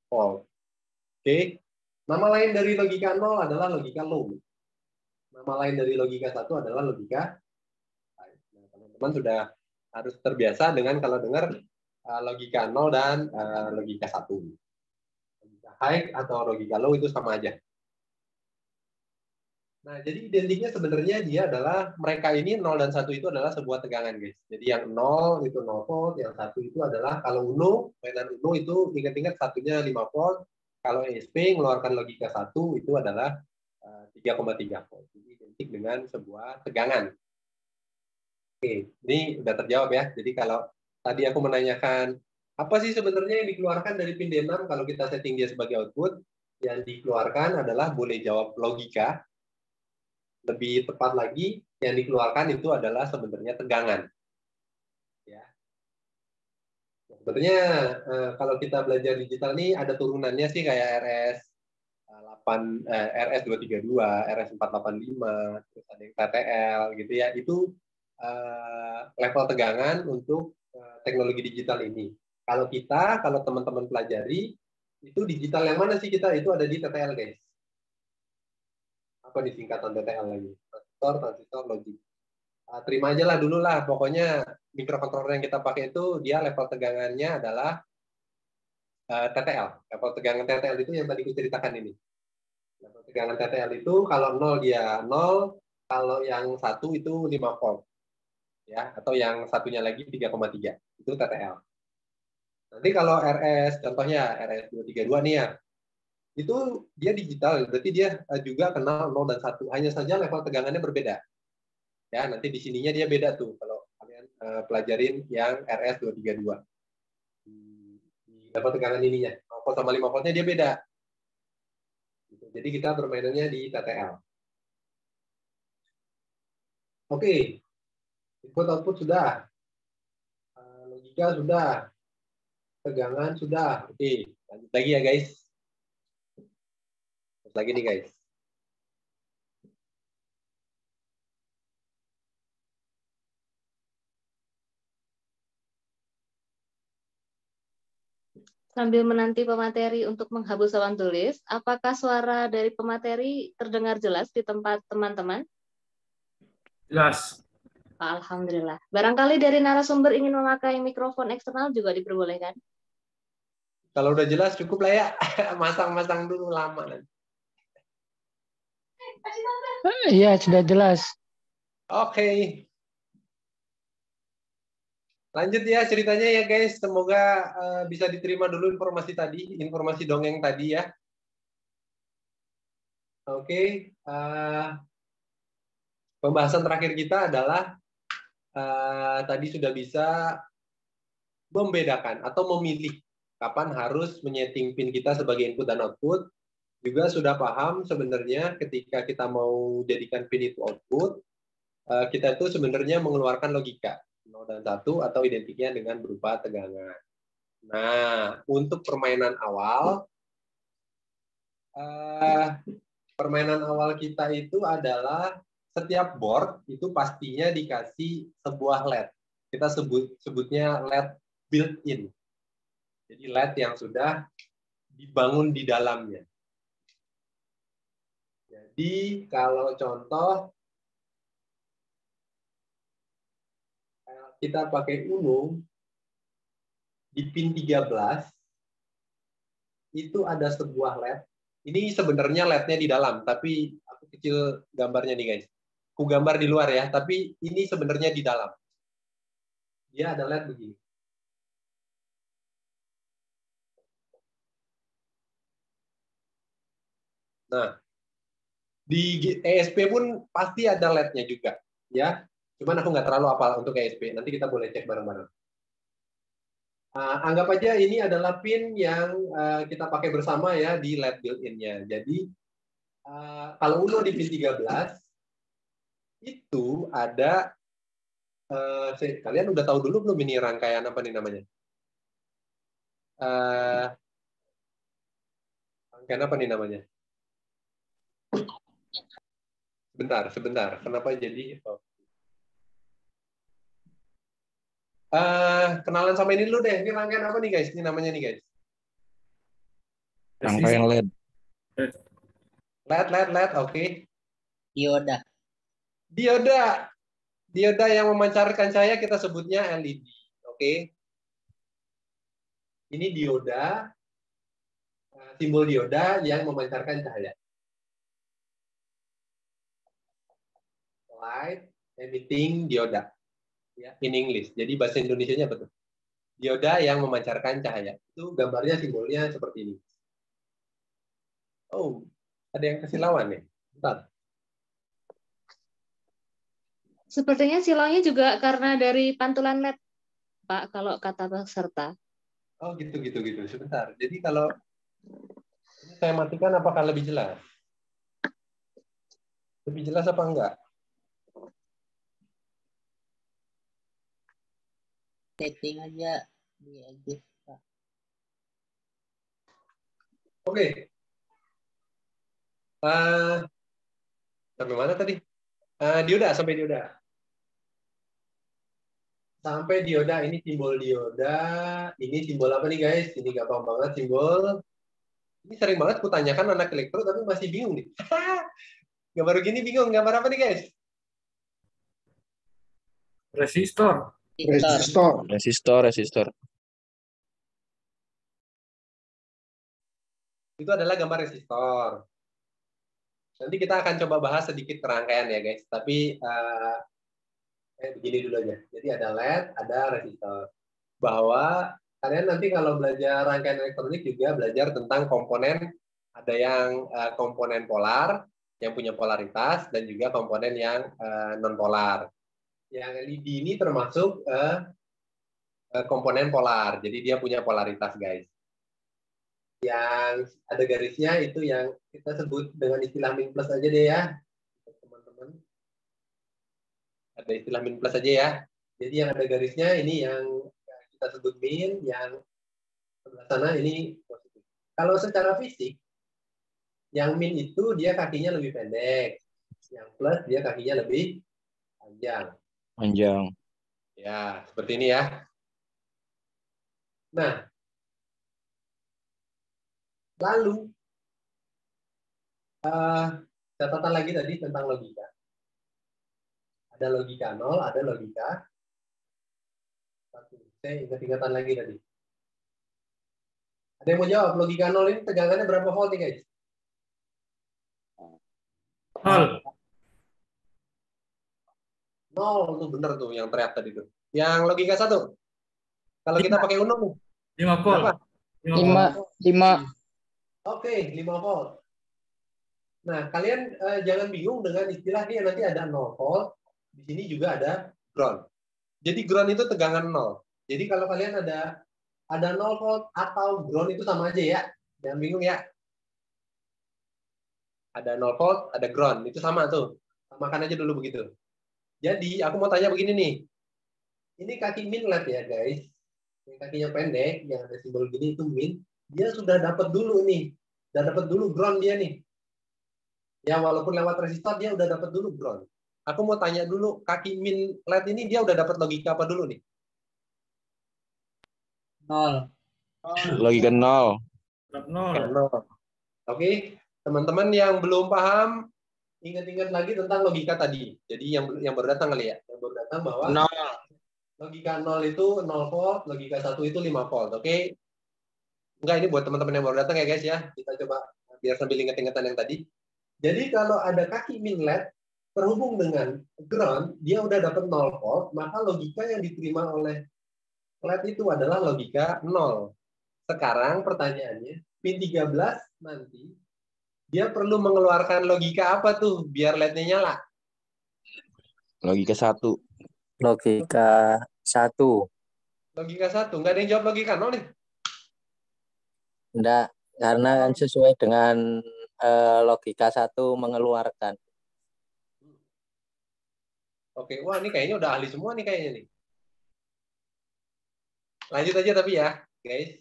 S2: volt. Oke. Nama lain dari logika nol adalah logika low. Nama lain dari logika satu adalah logika high. Nah, teman-teman sudah harus terbiasa dengan kalau dengar logika nol dan logika satu. Logika high atau logika low itu sama aja. Nah, jadi identiknya sebenarnya dia adalah mereka ini 0 dan 1 itu adalah sebuah tegangan, guys. Jadi yang 0 itu 0 volt, yang 1 itu adalah kalau Uno, mainan Uno itu ingat-ingat satunya 5 volt. Kalau ESP mengeluarkan logika 1 itu adalah 3,3 volt. Jadi identik dengan sebuah tegangan. Oke, ini udah terjawab ya. Jadi kalau tadi aku menanyakan apa sih sebenarnya yang dikeluarkan dari pin D6 kalau kita setting dia sebagai output, yang dikeluarkan adalah boleh jawab logika. Lebih tepat lagi, yang dikeluarkan itu adalah sebenarnya tegangan. Ya. Sebenarnya kalau kita belajar digital nih ada turunannya sih kayak RS232, RS485, terus ada yang TTL gitu ya. Itu level tegangan untuk teknologi digital ini. Kalau teman-teman pelajari, itu digital yang mana sih kita? Itu ada di TTL, guys. Apa di singkatan TTL lagi? Transistor, logik. Terima aja lah dulu lah, pokoknya microcontroller yang kita pakai itu dia level tegangannya adalah TTL. Level tegangan TTL itu yang tadi aku ceritakan ini. Level tegangan TTL itu kalau 0 dia 0, kalau yang 1 itu 5 volt. Ya, atau yang satunya lagi 3,3. Itu TTL. Nanti kalau RS, contohnya RS232 nih ya, itu dia digital, berarti dia juga kenal 0 dan 1. Hanya saja level tegangannya berbeda. Ya, nanti di sininya dia beda tuh kalau kalian pelajarin yang RS232. Di level tegangan ininya, 0 volt sama 5 voltnya dia beda. Jadi kita permainannya di TTL. Oke, input output sudah, logika sudah, tegangan sudah. Oke, lanjut lagi ya guys. Lanjut lagi nih guys.
S1: Sambil menanti pemateri untuk menghapus awan tulis, apakah suara dari pemateri terdengar jelas di tempat teman-teman?
S3: Jelas.
S1: Alhamdulillah. Barangkali dari narasumber ingin memakai mikrofon eksternal juga diperbolehkan?
S2: Kalau udah jelas cukup lah ya. Masang-masang dulu lama nanti.
S3: Iya, sudah jelas.
S2: Oke. Lanjut ya ceritanya ya guys. Semoga bisa diterima dulu informasi tadi, informasi dongeng tadi ya. Oke. Pembahasan terakhir kita adalah tadi sudah bisa membedakan atau memilih kapan harus menyeting pin kita sebagai input dan output. Juga sudah paham sebenarnya ketika kita mau jadikan pin itu output, kita itu sebenarnya mengeluarkan logika. 0 dan 1 atau identiknya dengan berupa tegangan. Nah, untuk permainan awal kita itu adalah setiap board itu pastinya dikasih sebuah LED. Kita sebutnya LED built-in. Jadi LED yang sudah dibangun di dalamnya. Jadi kalau contoh kita pakai Uno di pin 13 itu ada sebuah LED. Ini sebenarnya LED-nya di dalam, tapi aku kecil gambarnya nih guys. Aku gambar di luar ya, tapi ini sebenarnya di dalam. Dia ada LED begini. Nah, di ESP pun pasti ada LED-nya juga, ya. Cuman aku nggak terlalu hafal untuk ESP. Nanti kita boleh cek bareng-bareng. Anggap aja ini adalah pin yang kita pakai bersama ya di LED built-in-nya. Jadi kalau Uno di pin 13 itu ada kalian udah tahu dulu belum ini rangkaian apa nih namanya? Rangkaian apa nih namanya? Sebentar. Kenapa jadi? Kenalan sama ini dulu deh. Ini rangkaian apa nih guys? Ini namanya nih guys.
S3: Rangkaian LED.
S2: LED, oke.
S4: Dioda.
S2: Dioda yang memancarkan cahaya kita sebutnya LED. Oke. Ini dioda, simbol dioda yang memancarkan cahaya. Light emitting dioda. Ya, in English. Jadi bahasa Indonesianya betul. Dioda yang memancarkan cahaya. Itu gambarnya simbolnya seperti ini. Oh, ada yang kesilauan nih. Bentar.
S1: Sepertinya silaunya juga karena dari pantulan LED, Pak, kalau kata peserta.
S2: Oh, gitu. Sebentar. Jadi kalau ini saya matikan apakah lebih jelas? Lebih jelas apa enggak?
S4: Setting aja di adjust, Pak.
S2: Oke. Sampai mana tadi? Dioda, sampai dioda. Sampai dioda, ini simbol dioda. Ini simbol apa nih guys? Ini gampang banget simbol. Ini sering banget aku tanyakan anak elektro, tapi masih bingung nih. Gambar begini bingung, gambar apa nih guys?
S3: Resistor.
S5: Resistor.
S2: Itu adalah gambar resistor. Nanti kita akan coba bahas sedikit rangkaian ya guys. Tapi begini dulu aja. Jadi ada LED, ada resistor. Bahwa kalian nanti kalau belajar rangkaian elektronik juga belajar tentang komponen. Ada yang komponen polar, yang punya polaritas, dan juga komponen yang non polar. Yang LED ini termasuk komponen polar. Jadi dia punya polaritas guys. Yang ada garisnya itu yang kita sebut dengan istilah min plus aja deh ya teman-teman. Ada istilah min plus aja ya. Jadi yang ada garisnya ini yang kita sebut min, yang sebelah sana ini positif. Kalau secara fisik yang min itu dia kakinya lebih pendek, yang plus dia kakinya lebih panjang. Ya, seperti ini ya. Nah, lalu catatan lagi tadi tentang logika. Ada logika 0, ada logika 1. Saya ingat-ingatan lagi tadi. Ada yang mau jawab? Logika 0 ini tegangannya berapa volt nih guys?
S3: 0.
S2: 0 tuh bener tuh yang teriak tadi tuh. Yang logika 1. Kalau kita pakai Uno nih.
S3: 5 volt.
S4: 5.
S2: Oke, 5 volt. Nah, kalian jangan bingung dengan istilah ini nanti ada 0 volt, di sini juga ada ground. Jadi ground itu tegangan 0. Jadi kalau kalian ada 0 volt atau ground itu sama aja ya. Jangan bingung ya. Ada 0 volt, ada ground, itu sama tuh. Samakan aja dulu begitu. Jadi aku mau tanya begini nih. Ini kaki min LED ya guys. Yang kakinya pendek, yang ada simbol gini itu min. Dia sudah dapat dulu nih. Udah dapat dulu ground dia nih. Ya walaupun lewat resistor dia udah dapat dulu ground. Aku mau tanya dulu, kaki min LED ini dia udah dapat logika apa dulu nih?
S4: 0.
S5: Logika 0.
S3: Nol.
S2: Oke, teman-teman yang belum paham, ingat-ingat lagi tentang logika tadi. Jadi yang baru datang kali ya, yang baru datang bahwa
S5: 0.
S2: logika 0 itu 0 volt, logika 1 itu 5 volt. Oke. Enggak, ini buat teman-teman yang baru datang ya guys ya. Kita coba biar sambil ingat-ingatan yang tadi. Jadi kalau ada kaki min LED terhubung dengan ground, dia udah dapat 0 volt, maka logika yang diterima oleh LED itu adalah logika 0. Sekarang pertanyaannya, pin 13 nanti dia perlu mengeluarkan logika apa tuh biar LED-nya nyala?
S5: Logika 1.
S6: Logika 1.
S2: Logika 1. Nggak ada yang jawab logika 0 nih?
S6: Enggak, karena kan sesuai dengan logika 1 mengeluarkan.
S2: Oke, wah ini kayaknya udah ahli semua nih kayaknya nih. Lanjut aja tapi ya, guys.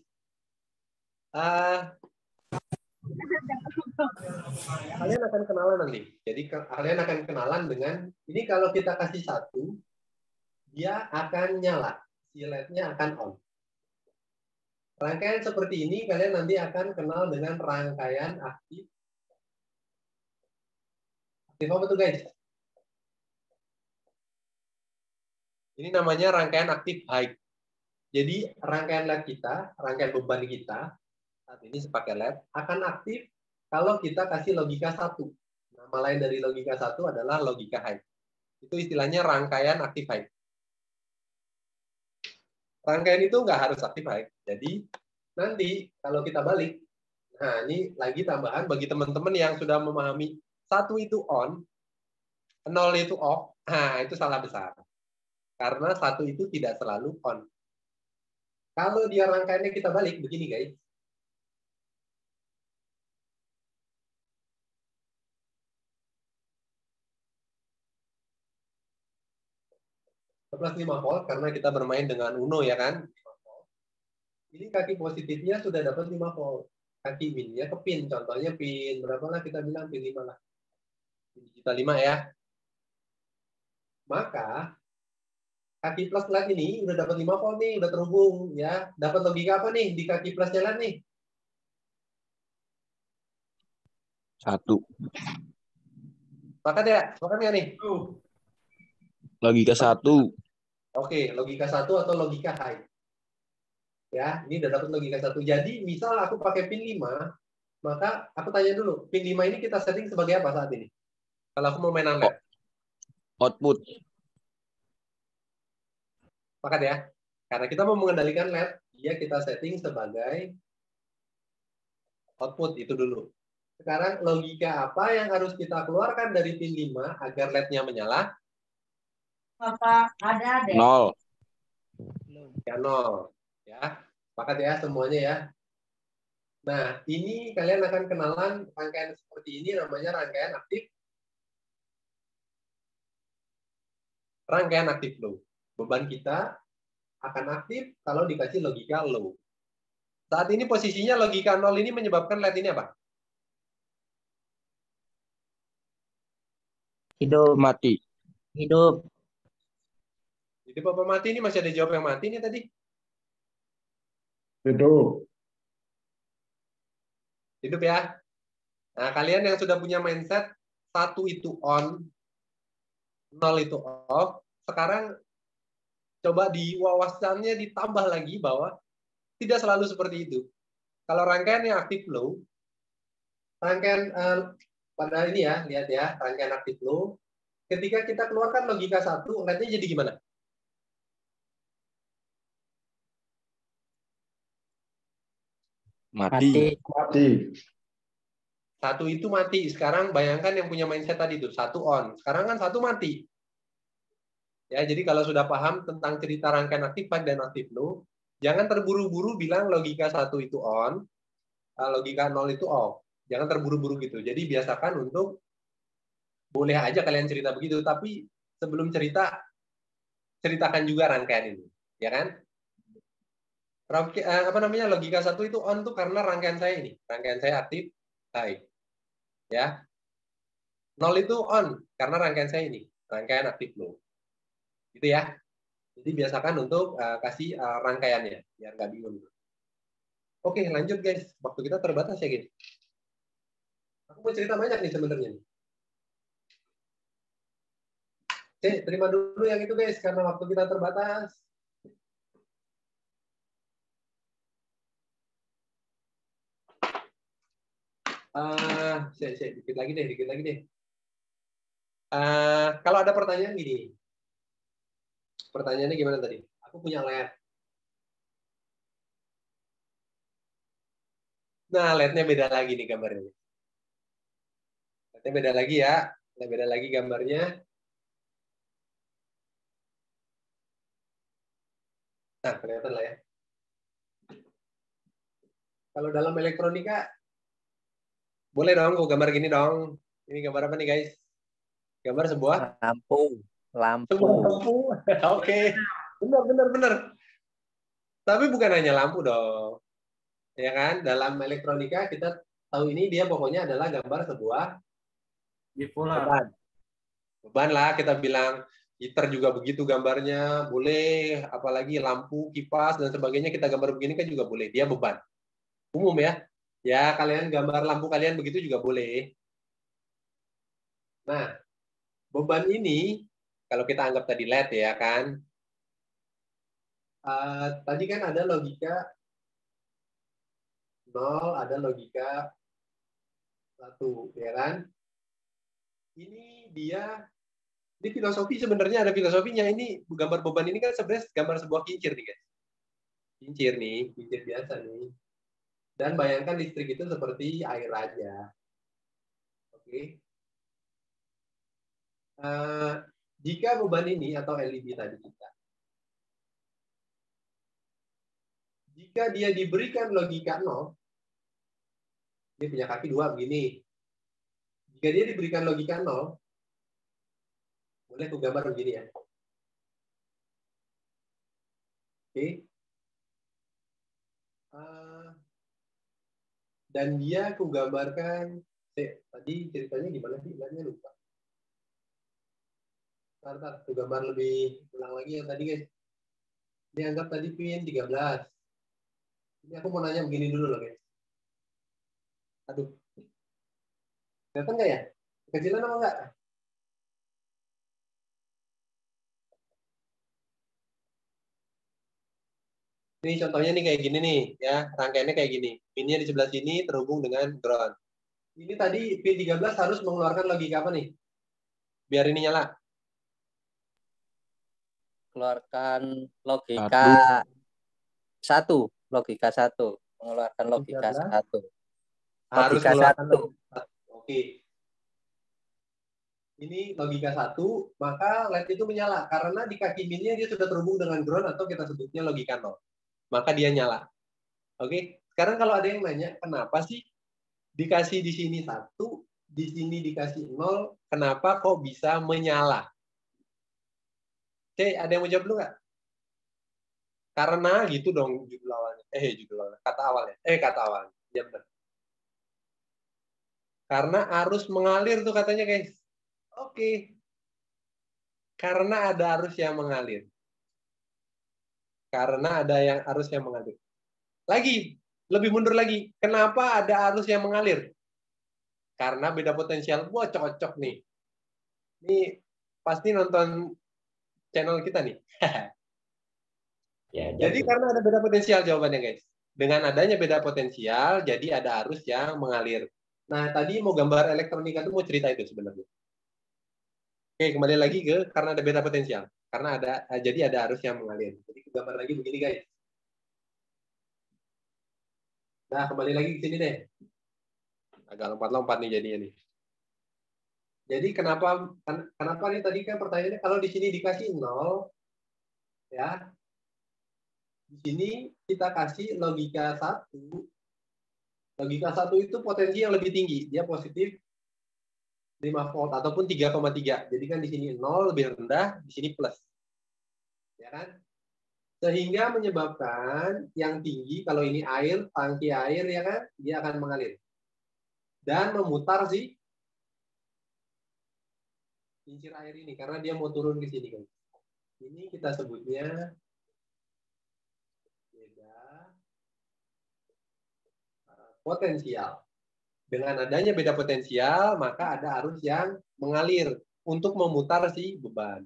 S2: Kalian akan kenalan nanti. Jadi kalian akan kenalan dengan ini kalau kita kasih 1, dia akan nyala. Si LED-nya akan on. Rangkaian seperti ini kalian nanti akan kenal dengan rangkaian aktif. Aktif apa tuh guys? Ini namanya rangkaian aktif high. Jadi rangkaian LED kita, rangkaian beban kita, saat ini sepakai LED, akan aktif kalau kita kasih logika 1. Nama lain dari logika 1 adalah logika high. Itu istilahnya rangkaian aktif high. Rangkaian itu nggak harus aktif high. Jadi nanti kalau kita balik, nah ini lagi tambahan bagi teman-teman yang sudah memahami 1 itu on, 0 itu off, nah itu salah besar. Karena 1 itu tidak selalu on. Kalau dia rangkaiannya kita balik, begini guys. Plus 5 volt, karena kita bermain dengan Uno ya kan. Ini kaki positifnya sudah dapat 5 volt. Kaki minnya ke pin, contohnya pin berapa lah kita bilang, pin 5 lah. Pin digital 5 ya. Maka kaki plus LED ini udah dapat 5 volt nih, udah terhubung ya. Dapat logika apa nih di kaki plus jalan nih?
S5: 1.
S2: Sepakat ya? Sepakat nggak nih?
S5: Logika 1.
S2: Oke, logika 1 atau logika high. Ya, ini udah dapat logika 1. Jadi, misal aku pakai pin 5, maka aku tanya dulu, pin 5 ini kita setting sebagai apa saat ini? Kalau aku mau mainan LED.
S5: Output.
S2: Sepakat ya? Karena kita mau mengendalikan LED, dia kita setting sebagai output itu dulu. Sekarang logika apa yang harus kita keluarkan dari pin 5 agar LED-nya menyala?
S4: Apa ada deh?
S5: 0.
S2: Ya 0. Ya, sepakat ya semuanya ya. Nah, ini kalian akan kenalan rangkaian seperti ini namanya rangkaian aktif. Rangkaian aktif low. Beban kita akan aktif kalau dikasih logika low. Saat ini posisinya logika 0 ini menyebabkan LED ini apa?
S4: Hidup.
S5: Mati.
S4: Hidup.
S2: Hidup apa mati? Ini masih ada jawab yang mati nih tadi.
S3: Hidup.
S2: Hidup ya. Nah, kalian yang sudah punya mindset 1 itu on, 0 itu off, sekarang coba di wawasannya ditambah lagi bahwa tidak selalu seperti itu. Kalau rangkaian yang aktif low, rangkaian pada ini ya, lihat ya, rangkaian aktif low, ketika kita keluarkan logika 1, LED-nya jadi gimana?
S5: Mati.
S3: Mati.
S2: 1 itu mati. Sekarang bayangkan yang punya mindset tadi itu 1 on. Sekarang kan 1 mati. Ya, jadi kalau sudah paham tentang cerita rangkaian aktif high dan aktif low, jangan terburu-buru bilang logika 1 itu on, logika 0 itu off. Jangan terburu-buru gitu. Jadi biasakan untuk boleh aja kalian cerita begitu, tapi sebelum cerita ceritakan juga rangkaian ini, ya kan? Logika 1 itu on tuh karena rangkaian saya aktif high, ya. 0 itu on karena rangkaian saya ini, rangkaian aktif low, gitu ya. Jadi biasakan untuk kasih rangkaiannya biar nggak bingung. Oke, lanjut guys. Waktu kita terbatas ya guys. Aku mau cerita banyak nih sebenarnya. Oke, terima dulu yang itu guys karena waktu kita terbatas. Dikit lagi deh. Kalau ada pertanyaan gini. Pertanyaannya gimana tadi? Aku punya LED. Nah, LED-nya beda lagi nih gambarnya. LED-nya beda lagi ya. Beda lagi gambarnya. Nah, kelihatan lah ya. Kalau dalam elektronika, boleh dong, gue gambar gini dong. Ini gambar apa nih guys? Gambar sebuah
S6: lampu.
S2: Sebuah lampu. Oke. Benar. Tapi bukan hanya lampu dong. Ya kan? Dalam elektronika kita tahu ini dia pokoknya adalah gambar sebuah
S3: bipolar.
S2: Beban lah kita bilang. Heater juga begitu gambarnya, boleh. Apalagi lampu, kipas dan sebagainya kita gambar begini kan juga boleh. Dia beban. Umum ya. Ya, kalian gambar lampu kalian begitu juga boleh. Nah, beban ini kalau kita anggap tadi LED ya kan. Tadi kan ada logika 0, ada logika 1, ya kan? Ini dia di filosofi sebenarnya ada filosofinya. Ini gambar beban ini kan sebenarnya gambar sebuah kincir nih guys. Kincir biasa nih. Dan bayangkan listrik itu seperti air aja. Oke. Jika beban ini atau LED tadi kita, jika dia diberikan logika 0, dia punya kaki 2 begini. Jika dia diberikan logika 0, boleh aku gambar begini ya. Oke. Dan dia aku gambarkan, tadi ceritanya gimana sih? Bilangnya lupa. Ntar, aku gambar lebih ulang lagi yang tadi guys. Ini anggap tadi pin 13. Ini aku mau nanya begini dulu loh guys. Aduh. Kelihatan nggak ya? Kecilan apa enggak? Ini contohnya nih kayak gini nih, ya. Rangkaiannya kayak gini. Pinnya di sebelah sini terhubung dengan ground. Ini tadi pin 13 harus mengeluarkan logika apa nih? Biar ini nyala.
S6: Keluarkan logika 1. Logika 1. Mengeluarkan logika 1.
S2: Harus
S6: Logika 1.
S2: Oke. Ini logika 1, maka LED itu menyala. Karena di kaki pinnya dia sudah terhubung dengan ground atau kita sebutnya logika 0. Maka dia nyala. Oke. Sekarang kalau ada yang nanya, kenapa sih dikasih di sini 1, di sini dikasih 0, kenapa kok bisa menyala? Oke, ada yang mau jawab dulu nggak? Karena gitu dong judul awalnya. Kata awalnya. Kata awalnya. Ya benar. Karena arus mengalir tuh katanya guys. Oke. Karena ada arus yang mengalir. Karena ada yang arus yang mengalir. Lagi, lebih mundur lagi. Kenapa ada arus yang mengalir? Karena beda potensial. Wah, cocok nih. Ini pasti nonton channel kita nih. Ya, jadi karena ada beda potensial jawabannya guys. Dengan adanya beda potensial, jadi ada arus yang mengalir. Nah, tadi mau gambar elektronika itu mau cerita itu sebenarnya. Oke, kembali lagi ke karena ada beda potensial. Karena jadi ada arus yang mengalir. Jadi gambar lagi begini guys. Nah, kembali lagi ke sini deh. Agak lompat-lompat nih jadinya nih. Jadi kenapa nih tadi kan pertanyaannya kalau di sini dikasih 0 ya. Di sini kita kasih logika 1. Logika 1 itu potensi yang lebih tinggi, dia positif 5 volt ataupun 3,3. Jadi kan di sini 0 lebih rendah, di sini plus. Ya kan? Sehingga menyebabkan yang tinggi, kalau ini air, tangki air, ya kan, dia akan mengalir. Dan memutar si kincir air ini, karena dia mau turun ke sini. Kan. Ini kita sebutnya beda potensial. Dengan adanya beda potensial, maka ada arus yang mengalir untuk memutar si beban.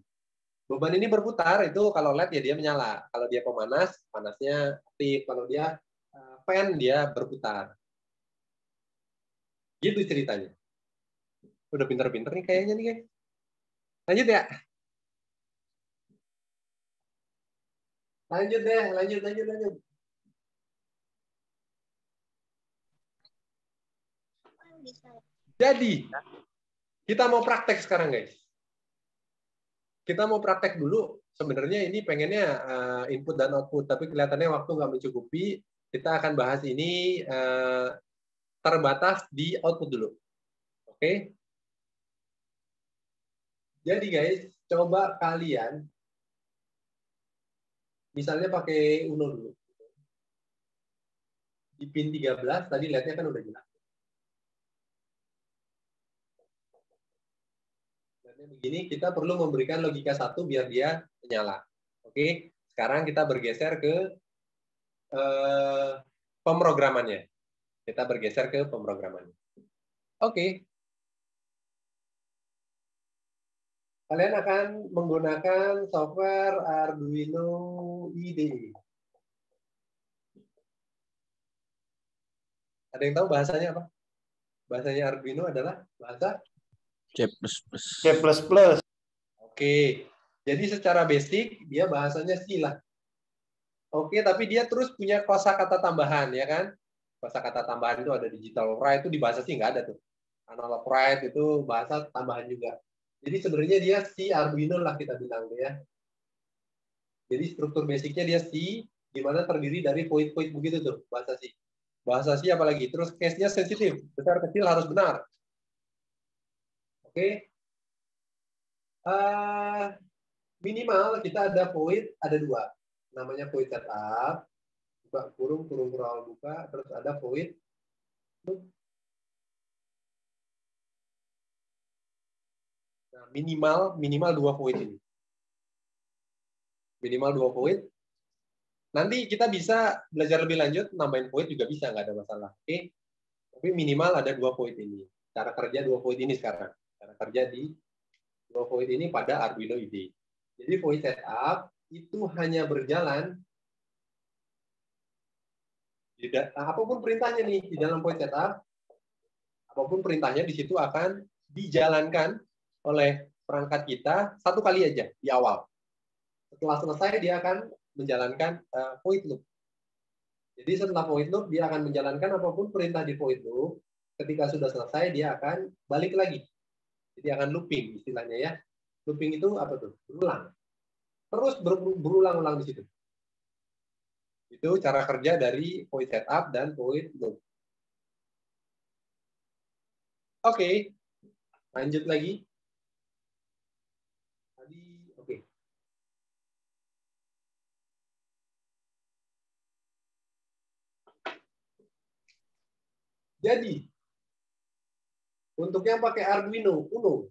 S2: Beban ini berputar, itu kalau LED ya dia menyala. Kalau dia pemanas, panasnya aktif. Kalau dia fan, dia berputar. Gitu ceritanya. Udah pinter-pinter nih kayaknya nih, guys. Lanjut ya? Lanjut deh, lanjut. Jadi, kita mau praktek sekarang, guys. Kita mau praktek dulu. Sebenarnya ini pengennya input dan output, tapi kelihatannya waktu nggak mencukupi. Kita akan bahas ini terbatas di output dulu. Oke? Jadi, guys, coba kalian misalnya pakai Uno dulu. Di pin 13, tadi lihatnya kan udah jelas. Begini, kita perlu memberikan logika 1 biar dia menyala. Oke, sekarang kita bergeser ke pemrogramannya. Kita bergeser ke pemrogramannya. Oke. Kalian akan menggunakan software Arduino IDE. Ada yang tahu bahasanya apa? Bahasanya Arduino adalah bahasa
S5: C++.
S3: C++.
S2: Oke. Jadi secara basic dia bahasanya C lah. Oke, tapi dia terus punya kosakata tambahan, ya kan? Kosakata tambahan itu ada digital write, itu di bahasa C nggak ada tuh. Analog write itu bahasa tambahan juga. Jadi sebenarnya dia C Arduino lah kita bilang tuh ya. Jadi struktur basicnya dia C, di mana terdiri dari void begitu tuh bahasa C. Bahasa C apalagi. Terus case-nya sensitif, besar kecil harus benar. Oke. Minimal kita ada void, ada 2. Namanya void setup, buka kurung awal buka, terus ada void loop. Nah, minimal 2 void ini. Minimal 2 void. Nanti kita bisa belajar lebih lanjut, nambahin void juga bisa, nggak ada masalah. Oke. Tapi minimal ada 2 void ini. Cara kerja 2 void ini sekarang. Cara kerja di 2 void ini pada Arduino IDE. Jadi void setup itu hanya berjalan apapun perintahnya nih di dalam void setup, apapun perintahnya di situ akan dijalankan oleh perangkat kita 1 kali aja di awal. Setelah selesai dia akan menjalankan void loop. Jadi setelah void loop dia akan menjalankan apapun perintah di void loop. Ketika sudah selesai dia akan balik lagi. Jadi akan looping istilahnya ya. Looping itu apa tuh? Berulang. Terus berulang-ulang di situ. Itu cara kerja dari void setup dan void loop. Oke. Lanjut lagi. Oke. Jadi, untuk yang pakai Arduino, Uno,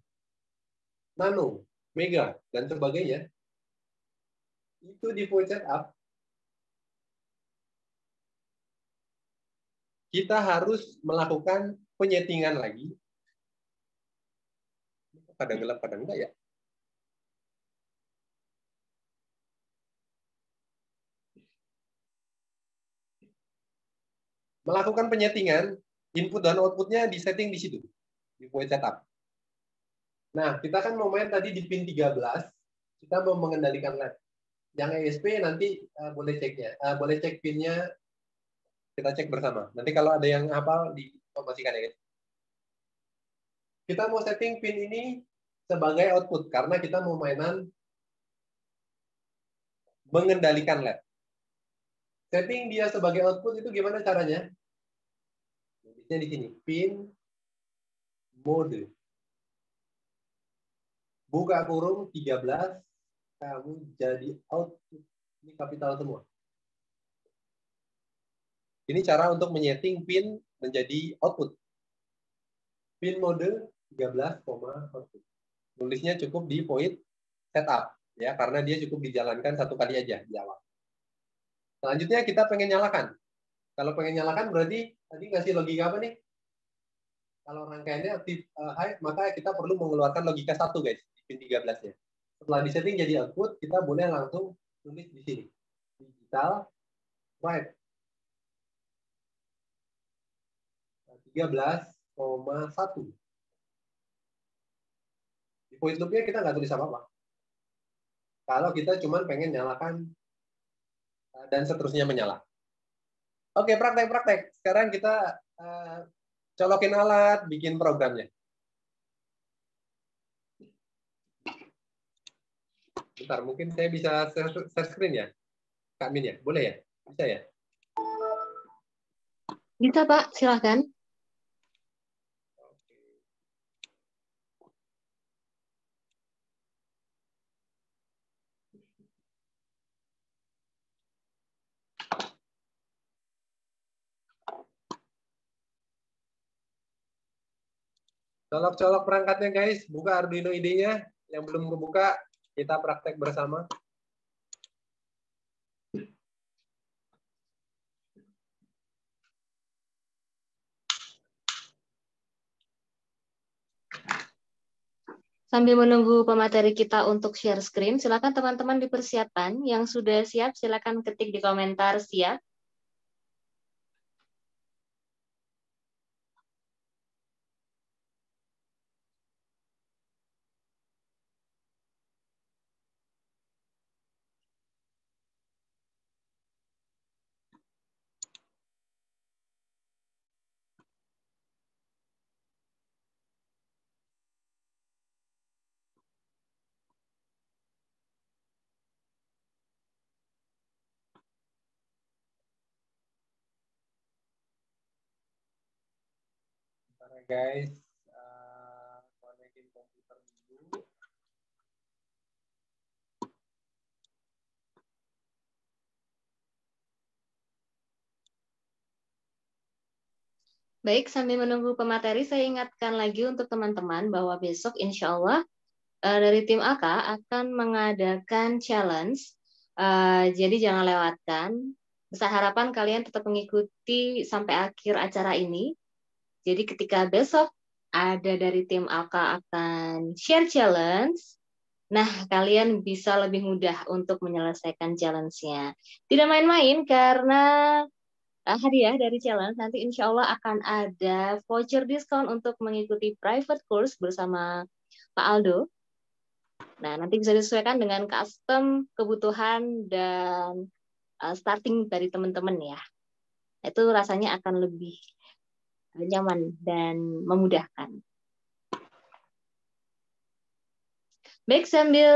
S2: Nano, Mega, dan sebagainya, itu di void setup, kita harus melakukan penyetingan lagi. Kadang gelap, kadang enggak ya. Melakukan penyetingan, input dan outputnya disetting di situ, di void setup. Nah, kita kan mau main tadi di pin 13, kita mau mengendalikan LED. Yang ESP nanti boleh ceknya, boleh cek pinnya, kita cek bersama. Nanti kalau ada yang hafal, diinformasikan ya. Kita mau setting pin ini sebagai output, karena kita mau mainan mengendalikan LED. Setting dia sebagai output itu gimana caranya? Bisa di sini, pin mode. Buka kurung 13, kamu jadi output. Ini kapital semua. Ini cara untuk menyeting pin menjadi output. Pin mode 13, output. Nulisnya cukup di point setup ya, karena dia cukup dijalankan satu kali aja di awal. Selanjutnya kita pengen nyalakan. Kalau pengen nyalakan berarti tadi ngasih logika apa nih? Kalau rangkaiannya aktif high, maka kita perlu mengeluarkan logika 1 guys, di pin 13-nya. Setelah disetting jadi output, kita boleh langsung tulis di sini. Digital write 13,1. Di point loop-nya kita nggak tulis apa-apa. Kalau kita cuma pengen nyalakan dan seterusnya menyala. Oke, praktek-praktek. Sekarang kita colokin alat, bikin programnya. Bentar, mungkin saya bisa share screen ya? Kak Min ya? Boleh ya? Bisa ya?
S1: Bisa, Pak. Silakan.
S2: Colok-colok perangkatnya guys, buka Arduino IDE-nya. Yang belum kebuka, kita praktek bersama.
S1: Sambil menunggu pemateri kita untuk share screen, silakan teman-teman dipersiapkan. Yang sudah siap, silakan ketik di komentar siap.
S2: Guys, konekin komputer dulu.
S1: Baik, sambil menunggu pemateri, saya ingatkan lagi untuk teman-teman bahwa besok insya Allah dari tim AK akan mengadakan challenge. Jadi jangan lewatkan. Besar harapan kalian tetap mengikuti sampai akhir acara ini. Jadi ketika besok ada dari tim AK akan share challenge, nah kalian bisa lebih mudah untuk menyelesaikan challenge-nya. Tidak main-main karena hadiah dari challenge nanti insya Allah akan ada voucher diskon untuk mengikuti private course bersama Pak Aldo. Nah, nanti bisa disesuaikan dengan custom kebutuhan dan starting dari teman-teman ya. Itu rasanya akan lebih nyaman dan memudahkan. Baik, sambil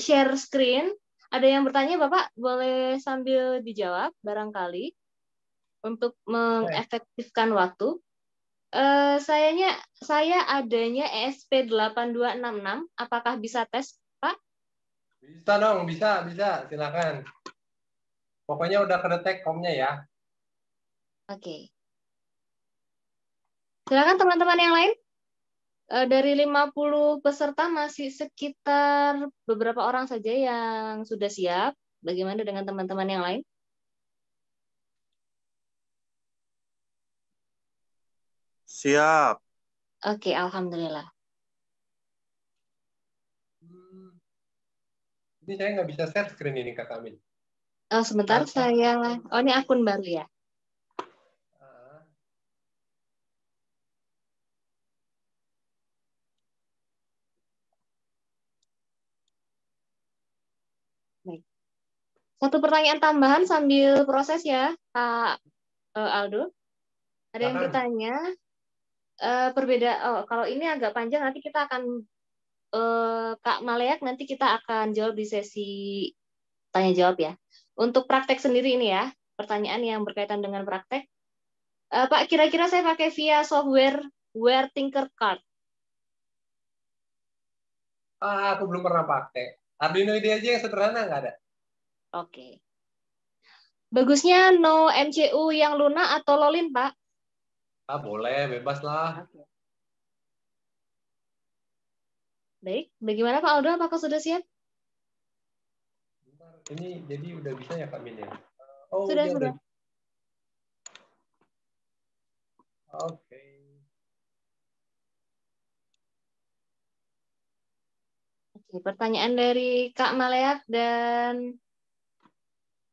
S1: share screen, ada yang bertanya Bapak, boleh sambil dijawab barangkali untuk mengefektifkan waktu. Saya adanya ESP8266, apakah bisa tes, Pak?
S2: Bisa dong, bisa. Silakan. Pokoknya udah kedetek komnya ya.
S1: Oke. Silakan teman-teman yang lain. Dari 50 peserta masih sekitar beberapa orang saja yang sudah siap. Bagaimana dengan teman-teman yang lain?
S3: Siap.
S1: Oke, alhamdulillah.
S2: Ini saya nggak bisa share screen ini, Kak Amin.
S1: Sebentar, ini akun baru ya? Baik. Satu pertanyaan tambahan sambil proses ya, Pak Aldo. Ada yang bertanya, kalau ini agak panjang, nanti kita akan, Kak Maleak, nanti kita akan jawab di sesi tanya jawab ya. Untuk praktek sendiri ini ya, pertanyaan yang berkaitan dengan praktek. Pak, kira-kira saya pakai via software Tinkercad.
S2: Aku belum pernah pakai. Arduino IDE aja yang sederhana nggak ada.
S1: Oke. Bagusnya no MCU yang Luna atau Lolin, Pak?
S2: Ah, boleh, bebas lah.
S1: Oke. Baik, bagaimana Pak Aldo? Apakah sudah siap?
S2: Bentar, ini jadi udah bisa ya Kak Min ya? Oh,
S1: Sudah,
S2: iya,
S1: sudah.
S2: udah. Oke.
S1: Oke, pertanyaan dari Kak Maleak dan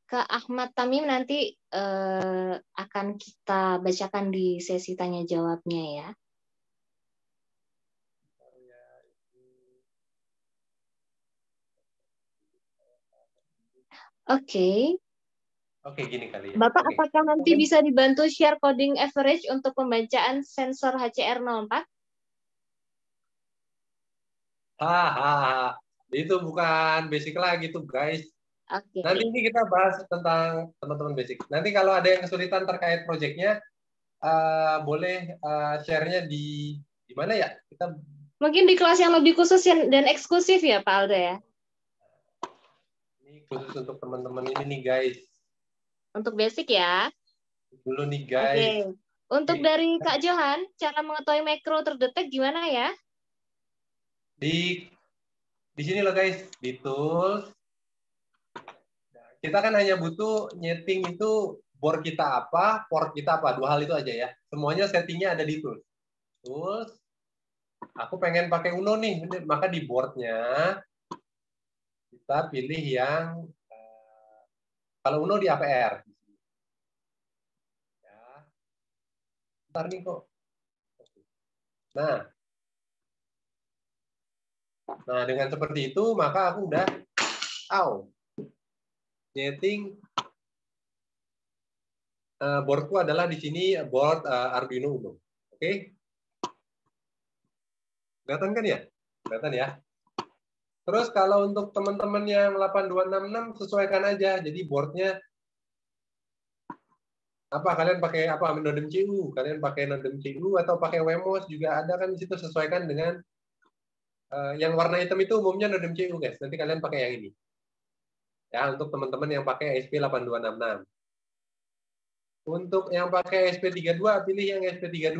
S1: Kak Ahmad Tamim nanti akan kita bacakan di sesi tanya jawabnya ya. Oke.
S2: Oke, gini kali ya.
S1: Bapak,
S2: Oke.
S1: apakah nanti bisa dibantu share coding average untuk pembacaan sensor HCR04?
S2: Hahaha. Itu bukan basic lagi tuh, guys.
S1: Oke.
S2: Nanti ini kita bahas tentang teman-teman basic. Nanti kalau ada yang kesulitan terkait proyeknya, boleh share-nya di mana ya? Kita
S1: Mungkin di kelas yang lebih khusus dan eksklusif ya, Pak Aldo ya?
S2: ini khusus untuk teman-teman ini nih, guys.
S1: Untuk basic ya.
S2: Dulu nih,
S1: Oke.
S2: guys.
S1: Untuk dari Kak Johan, cara mengetahui makro terdetek gimana ya?
S2: Di sini loh, guys. Di tools. Kita kan hanya butuh nyeting itu board kita apa, port kita apa. Dua hal itu aja ya. Semuanya settingnya ada di tools. Tools. Aku pengen pakai Uno nih, maka di boardnya kita pilih yang kalau Uno di APR. Ya. Ntar nih kok. Nah, dengan seperti itu maka aku udah nyeting boardku adalah di sini board Arduino Uno. Oke? Kelihatan kan ya? Kelihatan ya? Terus kalau untuk teman-teman yang 8266 sesuaikan aja. Jadi boardnya apa? Kalian pakai apa? Nodem CU. Kalian pakai Nodem CU atau pakai Wemos juga ada kan di situ, sesuaikan dengan yang warna hitam itu umumnya Nodem CU, guys. Nanti kalian pakai yang ini. Ya, untuk teman-teman yang pakai SP8266. Untuk yang pakai SP32, pilih yang SP32.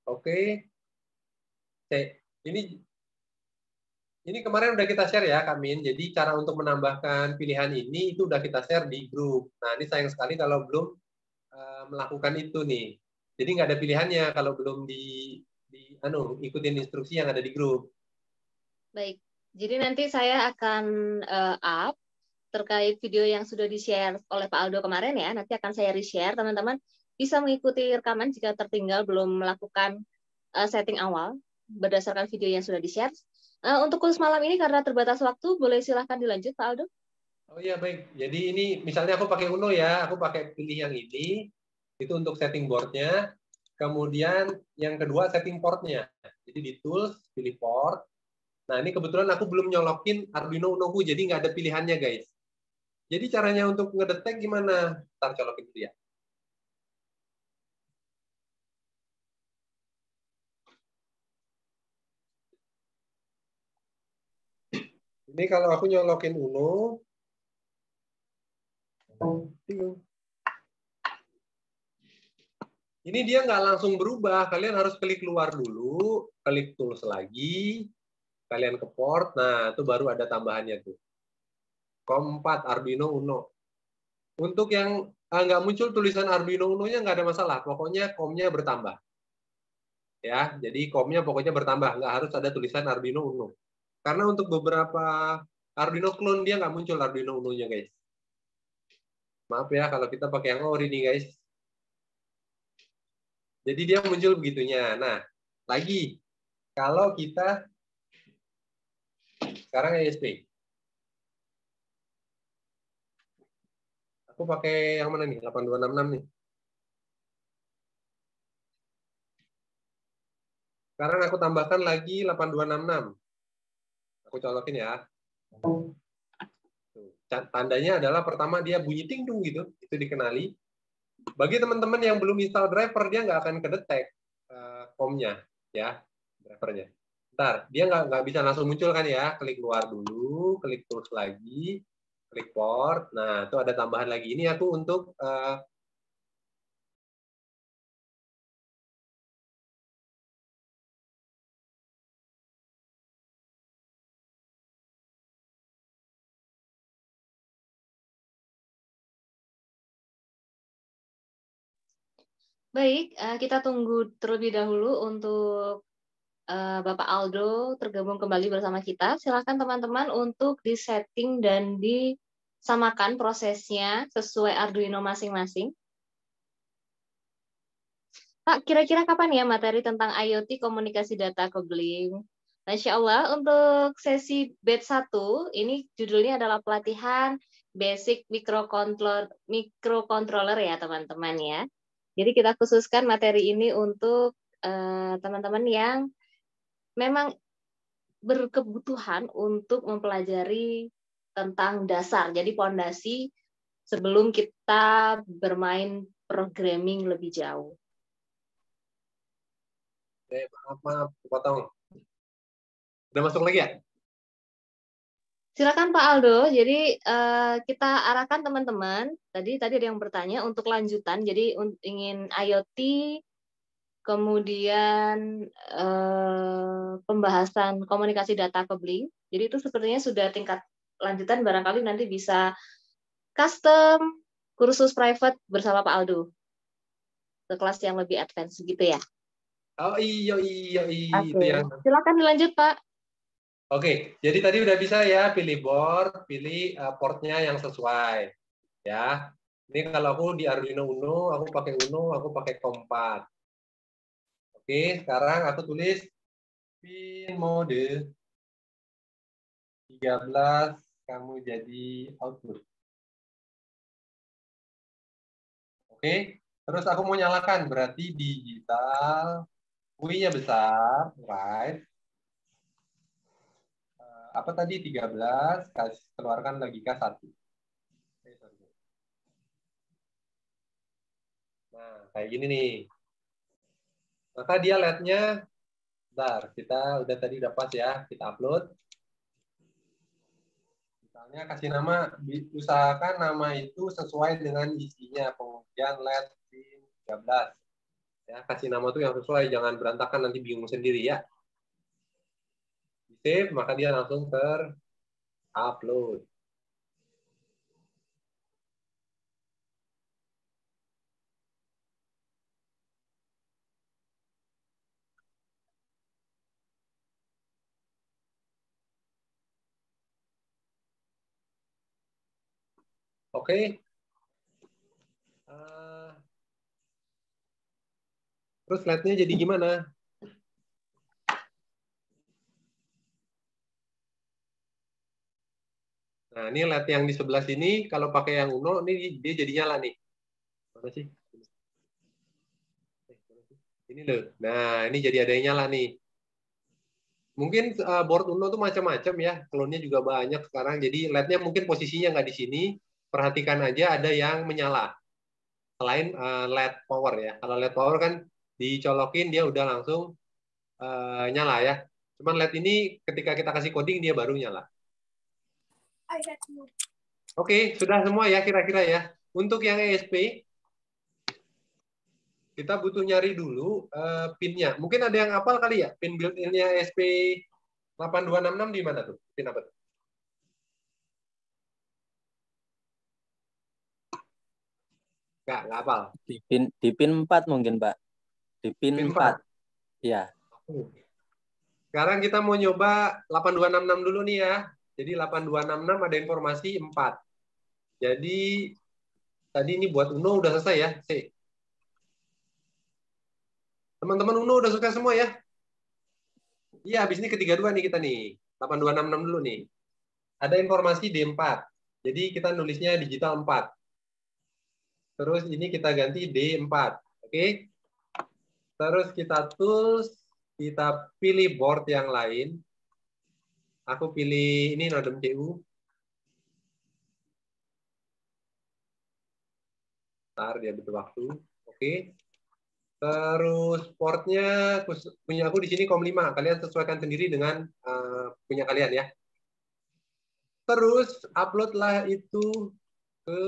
S2: Oke. Ini kemarin udah kita share ya, Kak Min. Jadi cara untuk menambahkan pilihan ini itu udah kita share di grup. Nah, ini sayang sekali kalau belum melakukan itu nih. Jadi nggak ada pilihannya kalau belum ikutin instruksi yang ada di grup.
S1: Baik. Jadi nanti saya akan up terkait video yang sudah di-share oleh Pak Aldo kemarin ya. Nanti akan saya re-share, teman-teman bisa mengikuti rekaman jika tertinggal belum melakukan setting awal berdasarkan video yang sudah di-share. Untuk khusus malam ini karena terbatas waktu, boleh silahkan dilanjut Pak Aldo.
S2: Oh iya, baik. Jadi ini misalnya aku pakai Uno ya, aku pakai pilih yang ini, itu untuk setting boardnya. Kemudian yang kedua setting portnya. Jadi di tools, pilih port. Nah ini kebetulan aku belum nyolokin Arduino Uno-ku, jadi nggak ada pilihannya, guys. Jadi caranya untuk ngedetek gimana? Ntar colokin dulu ya. Ini kalau aku nyolokin Uno, ini dia nggak langsung berubah. Kalian harus klik keluar dulu, klik tools lagi, kalian ke port. Nah, itu baru ada tambahannya tuh. COM4 Arduino Uno. Untuk yang nggak muncul tulisan Arduino Uno-nya nggak ada masalah. Pokoknya COM-nya bertambah. Ya, jadi COM-nya pokoknya bertambah. Nggak harus ada tulisan Arduino Uno. Karena untuk beberapa Arduino clone dia nggak muncul Arduino Uno-nya, guys. Maaf ya kalau kita pakai yang ori nih, guys. Jadi dia muncul begitunya. Nah, lagi kalau kita sekarang ESP. Aku pakai yang mana nih? 8266 nih. Sekarang aku tambahkan lagi 8266. Aku colokin ya. Tandanya adalah pertama dia bunyi ting dung gitu, itu dikenali. Bagi teman-teman yang belum install driver, dia nggak akan kedetek COM-nya, ya, drivernya. Bentar, dia nggak bisa langsung muncul kan ya. Klik luar dulu, klik tools lagi, klik port. Nah, itu ada tambahan lagi. Ini aku untuk
S1: Baik, kita tunggu terlebih dahulu untuk Bapak Aldo tergabung kembali bersama kita. Silakan teman-teman untuk disetting dan disamakan prosesnya sesuai Arduino masing-masing. Pak, kira-kira kapan ya materi tentang IoT komunikasi data coupling? Nah, insya Allah untuk sesi batch 1, ini judulnya adalah pelatihan basic microcontroller ya teman-teman ya. Jadi kita khususkan materi ini untuk teman-teman yang memang berkebutuhan untuk mempelajari tentang dasar, jadi pondasi sebelum kita bermain programming lebih jauh.
S2: maaf, potong. Udah masuk lagi ya?
S1: Silakan Pak Aldo. Jadi kita arahkan teman-teman. Tadi ada yang bertanya untuk lanjutan. Jadi ingin IoT, kemudian pembahasan komunikasi data coupling. Jadi itu sepertinya sudah tingkat lanjutan. Barangkali nanti bisa custom kursus private bersama Pak Aldo ke kelas yang lebih advance gitu ya.
S2: Oh iya
S1: Oke.
S2: itu yang.
S1: Silakan dilanjut Pak.
S2: Oke, jadi tadi udah bisa ya pilih board, pilih portnya yang sesuai. Ya, ini kalau aku di Arduino Uno, aku pakai Uno, aku pakai COM4. Oke, sekarang aku tulis pin mode 13, kamu jadi output. Oke, terus aku mau nyalakan, berarti digital, UI-nya besar, right? Apa tadi 13, keluarkan logika 1. Nah, kayak gini nih. Maka dia LED-nya, bentar, kita udah tadi udah pas ya, kita upload. Misalnya kasih nama, usahakan nama itu sesuai dengan isinya, pengujian LED pin 13. Ya, kasih nama tuh yang sesuai, jangan berantakan nanti bingung sendiri ya. Di save, maka dia langsung ter-upload. Oke. Terus LED-nya jadi gimana? Nah, ini LED yang di sebelah sini, kalau pakai yang Uno, ini dia jadi nyala nih. Mana sih? Ini loh. Nah, ini jadi ada yang nyala nih. Mungkin board Uno tuh macam-macam ya. Klonnya juga banyak sekarang. Jadi LED-nya mungkin posisinya nggak di sini. Perhatikan aja ada yang menyala. Selain LED power ya. Kalau LED power kan dicolokin dia udah langsung nyala ya. Cuman LED ini ketika kita kasih coding dia baru nyala. Oke, sudah semua ya kira-kira ya. Untuk yang ESP, kita butuh nyari dulu pinnya. Mungkin ada yang hafal kali ya, pin built-in-nya ESP 8266 di mana tuh? Pin apa tuh? Nggak hafal.
S6: Di pin 4 mungkin, Pak. Di pin 4. Ya.
S2: Sekarang kita mau nyoba 8266 dulu nih ya. Jadi 8266 ada informasi 4. Jadi tadi ini buat Uno udah selesai ya. Teman-teman Uno udah selesai semua ya? Iya, habis ini ketiga dua nih kita nih. 8266 dulu nih. Ada informasi D4. Jadi kita nulisnya digital 4. Terus ini kita ganti D4. Oke? Terus kita tools, kita pilih board yang lain. Aku pilih ini Nodem CU. Ntar dia butuh waktu. Oke. Terus portnya punya aku di sini COM5. Kalian sesuaikan sendiri dengan punya kalian ya. Terus uploadlah itu ke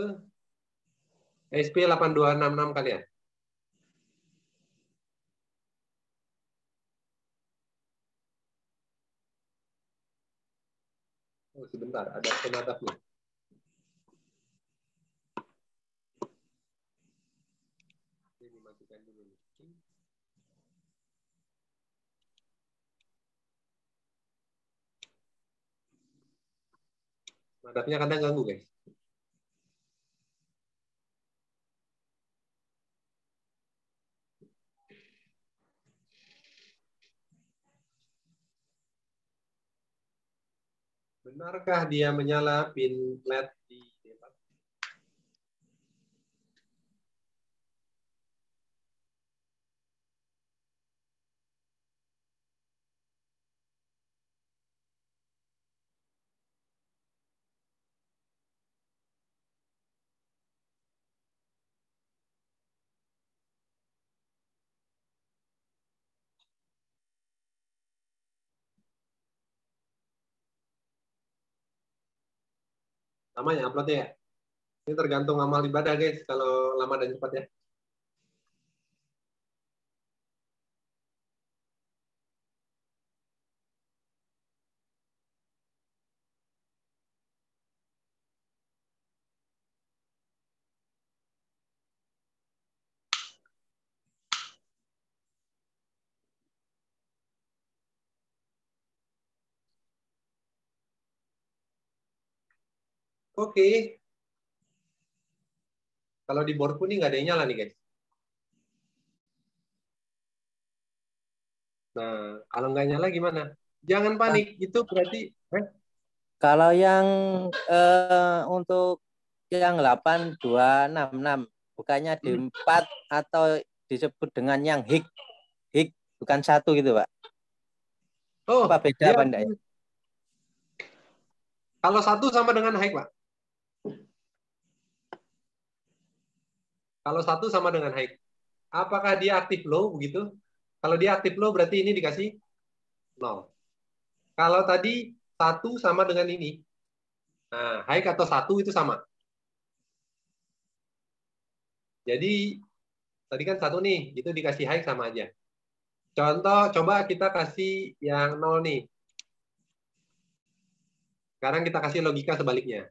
S2: SP8266 kalian. Oh, sebentar, ada penadapnya. Ini matikan dulu. Penadapnya kadang ganggu, guys. Benarkah dia menyala pin LED di depan? Namanya uploadnya ya? Ini tergantung amal ibadah, guys. Kalau lama dan cepat ya. Oke. Kalau di boardku nih nggak ada yang nyala nih, guys. Nah, kalau nggak nyala gimana? Jangan panik. Itu berarti...
S6: Kalau yang untuk yang 8266, bukannya di 4 atau disebut dengan yang hik bukan 1 gitu, Pak?
S2: Oh,
S6: apa beda apa enggak ya?
S2: Kalau 1 sama dengan high, Pak. Kalau 1 sama dengan high. Apakah dia aktif low begitu? Kalau dia aktif low berarti ini dikasih 0. Kalau tadi 1 sama dengan ini. Nah, high atau 1 itu sama. Jadi tadi kan 1 nih, itu dikasih high sama aja. Contoh, coba kita kasih yang 0 nih. Sekarang kita kasih logika sebaliknya.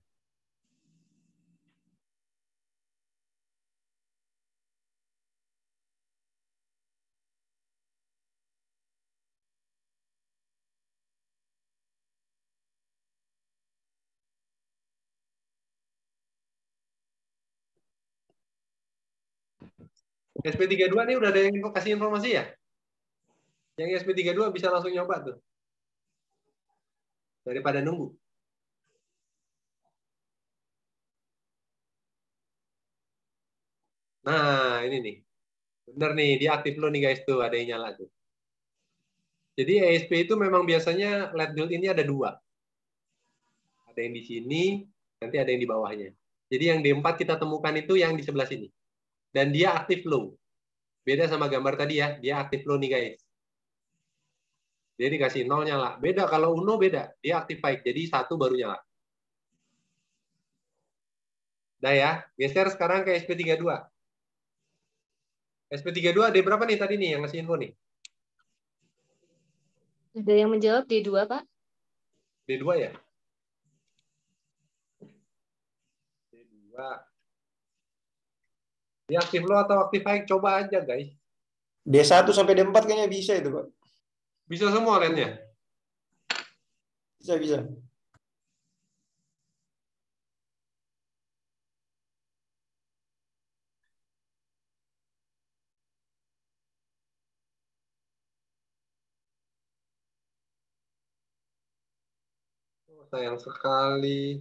S2: SP32 nih udah ada yang kasih informasi ya? Yang SP32 bisa langsung nyoba tuh. Daripada nunggu. Nah, ini nih. Bener nih, dia aktif lo nih guys tuh, ada yang nyala tuh. Jadi ESP itu memang biasanya LED build ini ada 2. Ada yang di sini, nanti ada yang di bawahnya. Jadi yang D4 kita temukan itu yang di sebelah sini. Dan dia aktif low. Beda sama gambar tadi ya, dia aktif low nih guys. Dia dikasih 0 nyala. Beda kalau Uno beda, dia aktif high. Jadi 1 baru nyala. Nah ya, geser sekarang ke SP32. SP32 ada berapa nih tadi nih yang ngasih info nih?
S1: Ada yang menjawab D2, Pak?
S2: D2 ya? D2. Dia aktif low atau aktif high? Coba aja guys.
S7: D1 sampai D4 kayaknya bisa itu, Pak.
S2: Bisa semua LED-nya?
S7: Bisa.
S2: Oh, sayang sekali.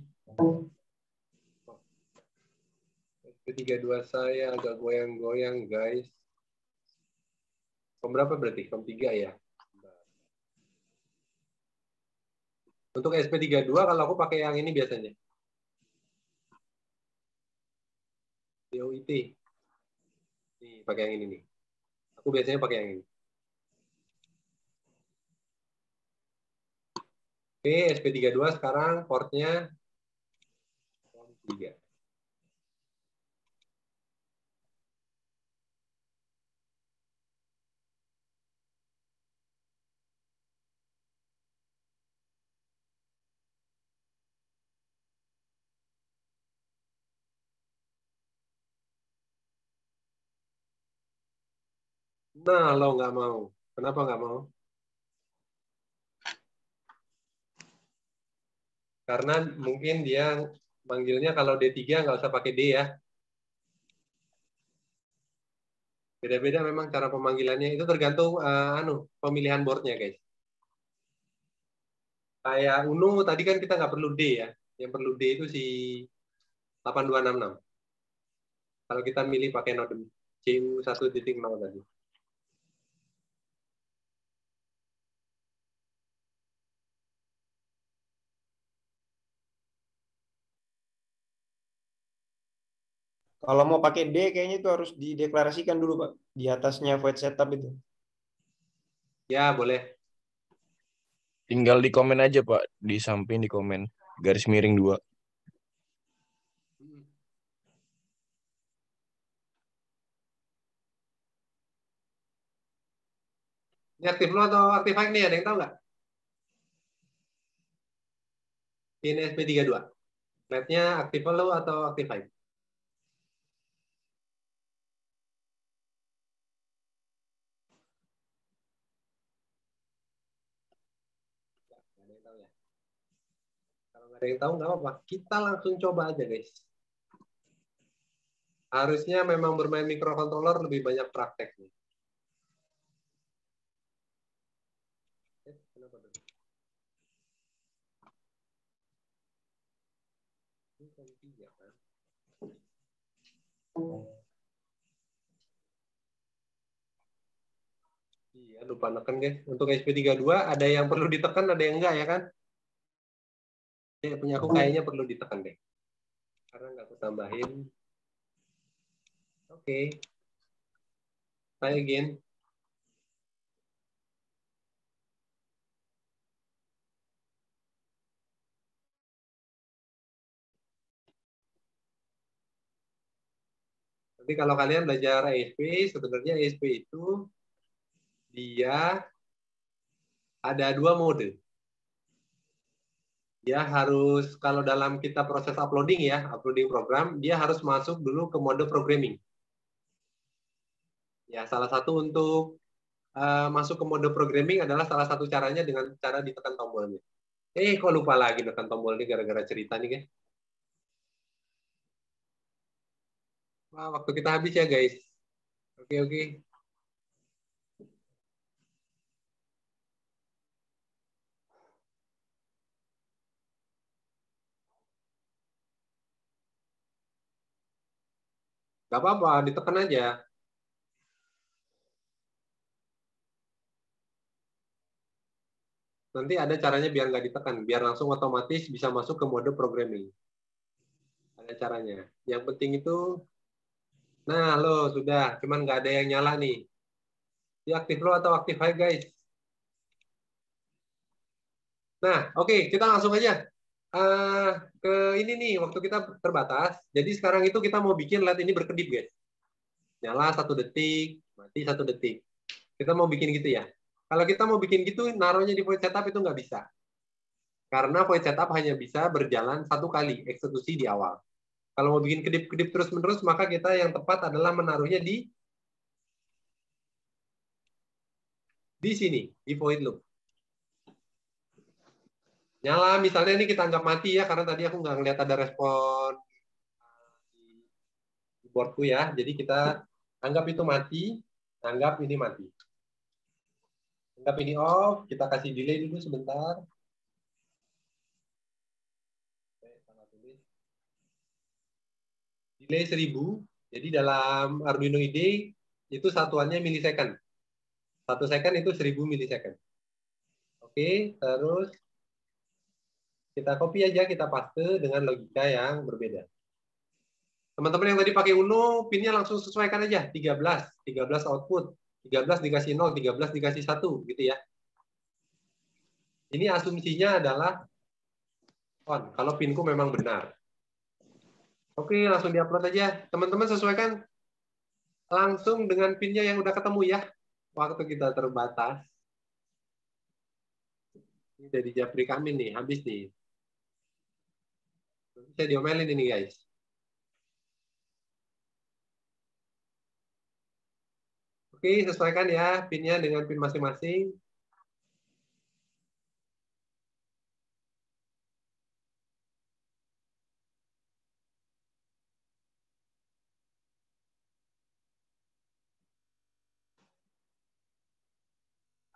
S2: SP32 saya agak goyang-goyang, guys. Berapa berarti? 3 ya? Untuk SP32 kalau aku pakai yang ini biasanya. DOIT. Nih, pakai yang ini nih. Aku biasanya pakai yang ini. Oke, SP32 sekarang portnya 3. Nah, lo nggak mau. Kenapa nggak mau? Karena mungkin dia manggilnya kalau D3 nggak usah pakai D ya. Beda-beda memang cara pemanggilannya. Itu tergantung pemilihan boardnya, guys. Kayak Uno tadi kan kita nggak perlu D ya. Yang perlu D itu si 8266. Kalau kita milih pakai node CU 1.0 tadi.
S7: Kalau mau pakai D kayaknya itu harus dideklarasikan dulu, Pak. Di atasnya void setup itu.
S2: Ya, boleh.
S5: Tinggal di komen aja, Pak. Di samping di komen. Garis miring 2.
S2: Ini aktif lo atau aktif hike nih? Ada yang tahu nggak? Ini SP32. LED-nya aktif lo atau aktif hike? Kalau nggak ada yang tahu nggak apa-apa. Kita langsung coba aja, guys. Harusnya memang bermain microcontroller lebih banyak praktek nih. Kenapa tuh? Ini kan 3 kan? Iya, lupa neken, guys. Untuk SP32 ada yang perlu ditekan, ada yang enggak ya kan? Ya, punya aku kayaknya perlu ditekan deh. Karena nggak aku tambahin. Oke. Try again. Nanti kalau kalian belajar ASP, sebenarnya ASP itu dia ada 2 mode. Dia harus, kalau dalam kita proses uploading ya, uploading program, dia harus masuk dulu ke mode programming. Ya, salah satu untuk masuk ke mode programming adalah salah satu caranya dengan cara ditekan tombolnya. Kok lupa lagi tekan tombol ini gara-gara cerita nih, guys. Wah, waktu kita habis ya, guys. Oke. Gak apa-apa, ditekan aja. Nanti ada caranya biar nggak ditekan, biar langsung otomatis bisa masuk ke mode programming. Ada caranya. Yang penting itu, nah lo sudah, cuman nggak ada yang nyala nih. Dia aktif lo atau aktif high, guys? Nah, oke, kita langsung aja ke ini nih, waktu kita terbatas. Jadi sekarang itu kita mau bikin LED ini berkedip, guys. Nyala 1 detik, mati 1 detik. Kita mau bikin gitu ya. Kalau kita mau bikin gitu, naruhnya di void setup itu nggak bisa. Karena void setup hanya bisa berjalan 1 kali eksekusi di awal. Kalau mau bikin kedip-kedip terus-menerus, maka kita yang tepat adalah menaruhnya di sini, di void loop. Nyala, misalnya ini kita anggap mati ya, karena tadi aku nggak ngeliat ada respon di boardku ya. Jadi kita anggap itu mati, anggap ini mati. Anggap ini off, kita kasih delay dulu sebentar. Delay 1000, jadi dalam Arduino IDE itu satuannya milisecond. 1 second itu 1000 milisecond. Oke, terus kita copy aja, kita paste dengan logika yang berbeda. Teman-teman yang tadi pakai Uno, pinnya langsung sesuaikan aja, 13 output. 13 dikasih 0, 13 dikasih 1, gitu ya. Ini asumsinya adalah on, kalau pinku memang benar. Oke, langsung diupload aja. Teman-teman sesuaikan langsung dengan pinnya yang udah ketemu ya. Waktu kita terbatas. Ini dari Japri kami nih, habis nih. Bisa diomelin ini guys. Oke, sesuaikan ya pinnya dengan pin masing-masing.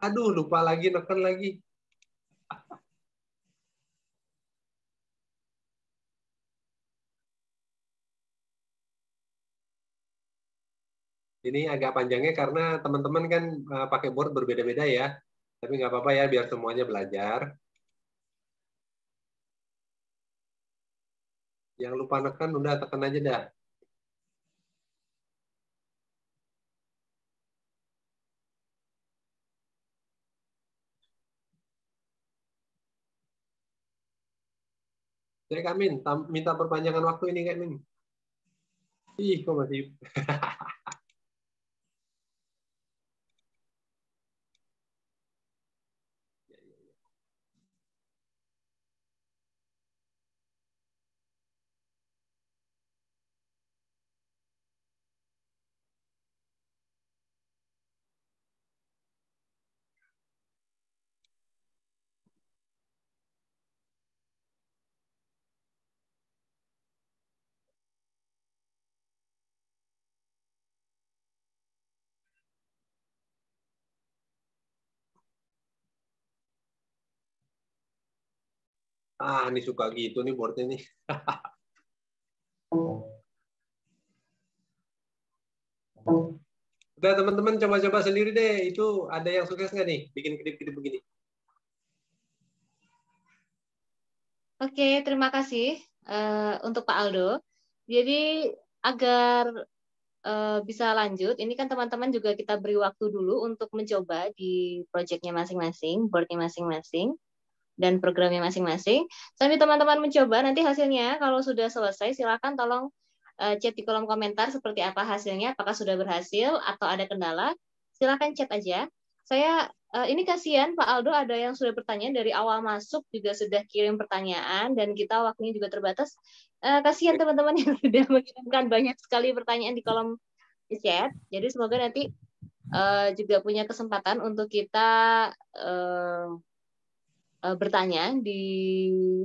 S2: Aduh, lupa lagi, neken lagi. Ini agak panjangnya karena teman-teman kan pakai board berbeda-beda ya. Tapi nggak apa-apa ya, biar semuanya belajar. Yang lupa neken, udah tekan aja dah. Saya Kamin, minta perpanjangan waktu ini Kamin. Ih, kok masih... Ah, ini suka gitu nih boardnya nih. Udah teman-teman coba-coba sendiri deh. Itu ada yang sukses nggak nih bikin klip-klip begini?
S1: Oke, terima kasih untuk Pak Aldo. Jadi agar bisa lanjut, ini kan teman-teman juga kita beri waktu dulu untuk mencoba di proyeknya masing-masing, boardnya masing-masing, dan programnya masing-masing. Sambil teman-teman mencoba, nanti hasilnya kalau sudah selesai, silakan tolong chat di kolom komentar seperti apa hasilnya, apakah sudah berhasil atau ada kendala. Silakan chat aja. Saya ini kasihan Pak Aldo, ada yang sudah bertanya dari awal masuk juga sudah kirim pertanyaan dan kita waktunya juga terbatas. Kasihan teman-teman yang sudah mengirimkan banyak sekali pertanyaan di kolom chat. Jadi semoga nanti juga punya kesempatan untuk kita bertanya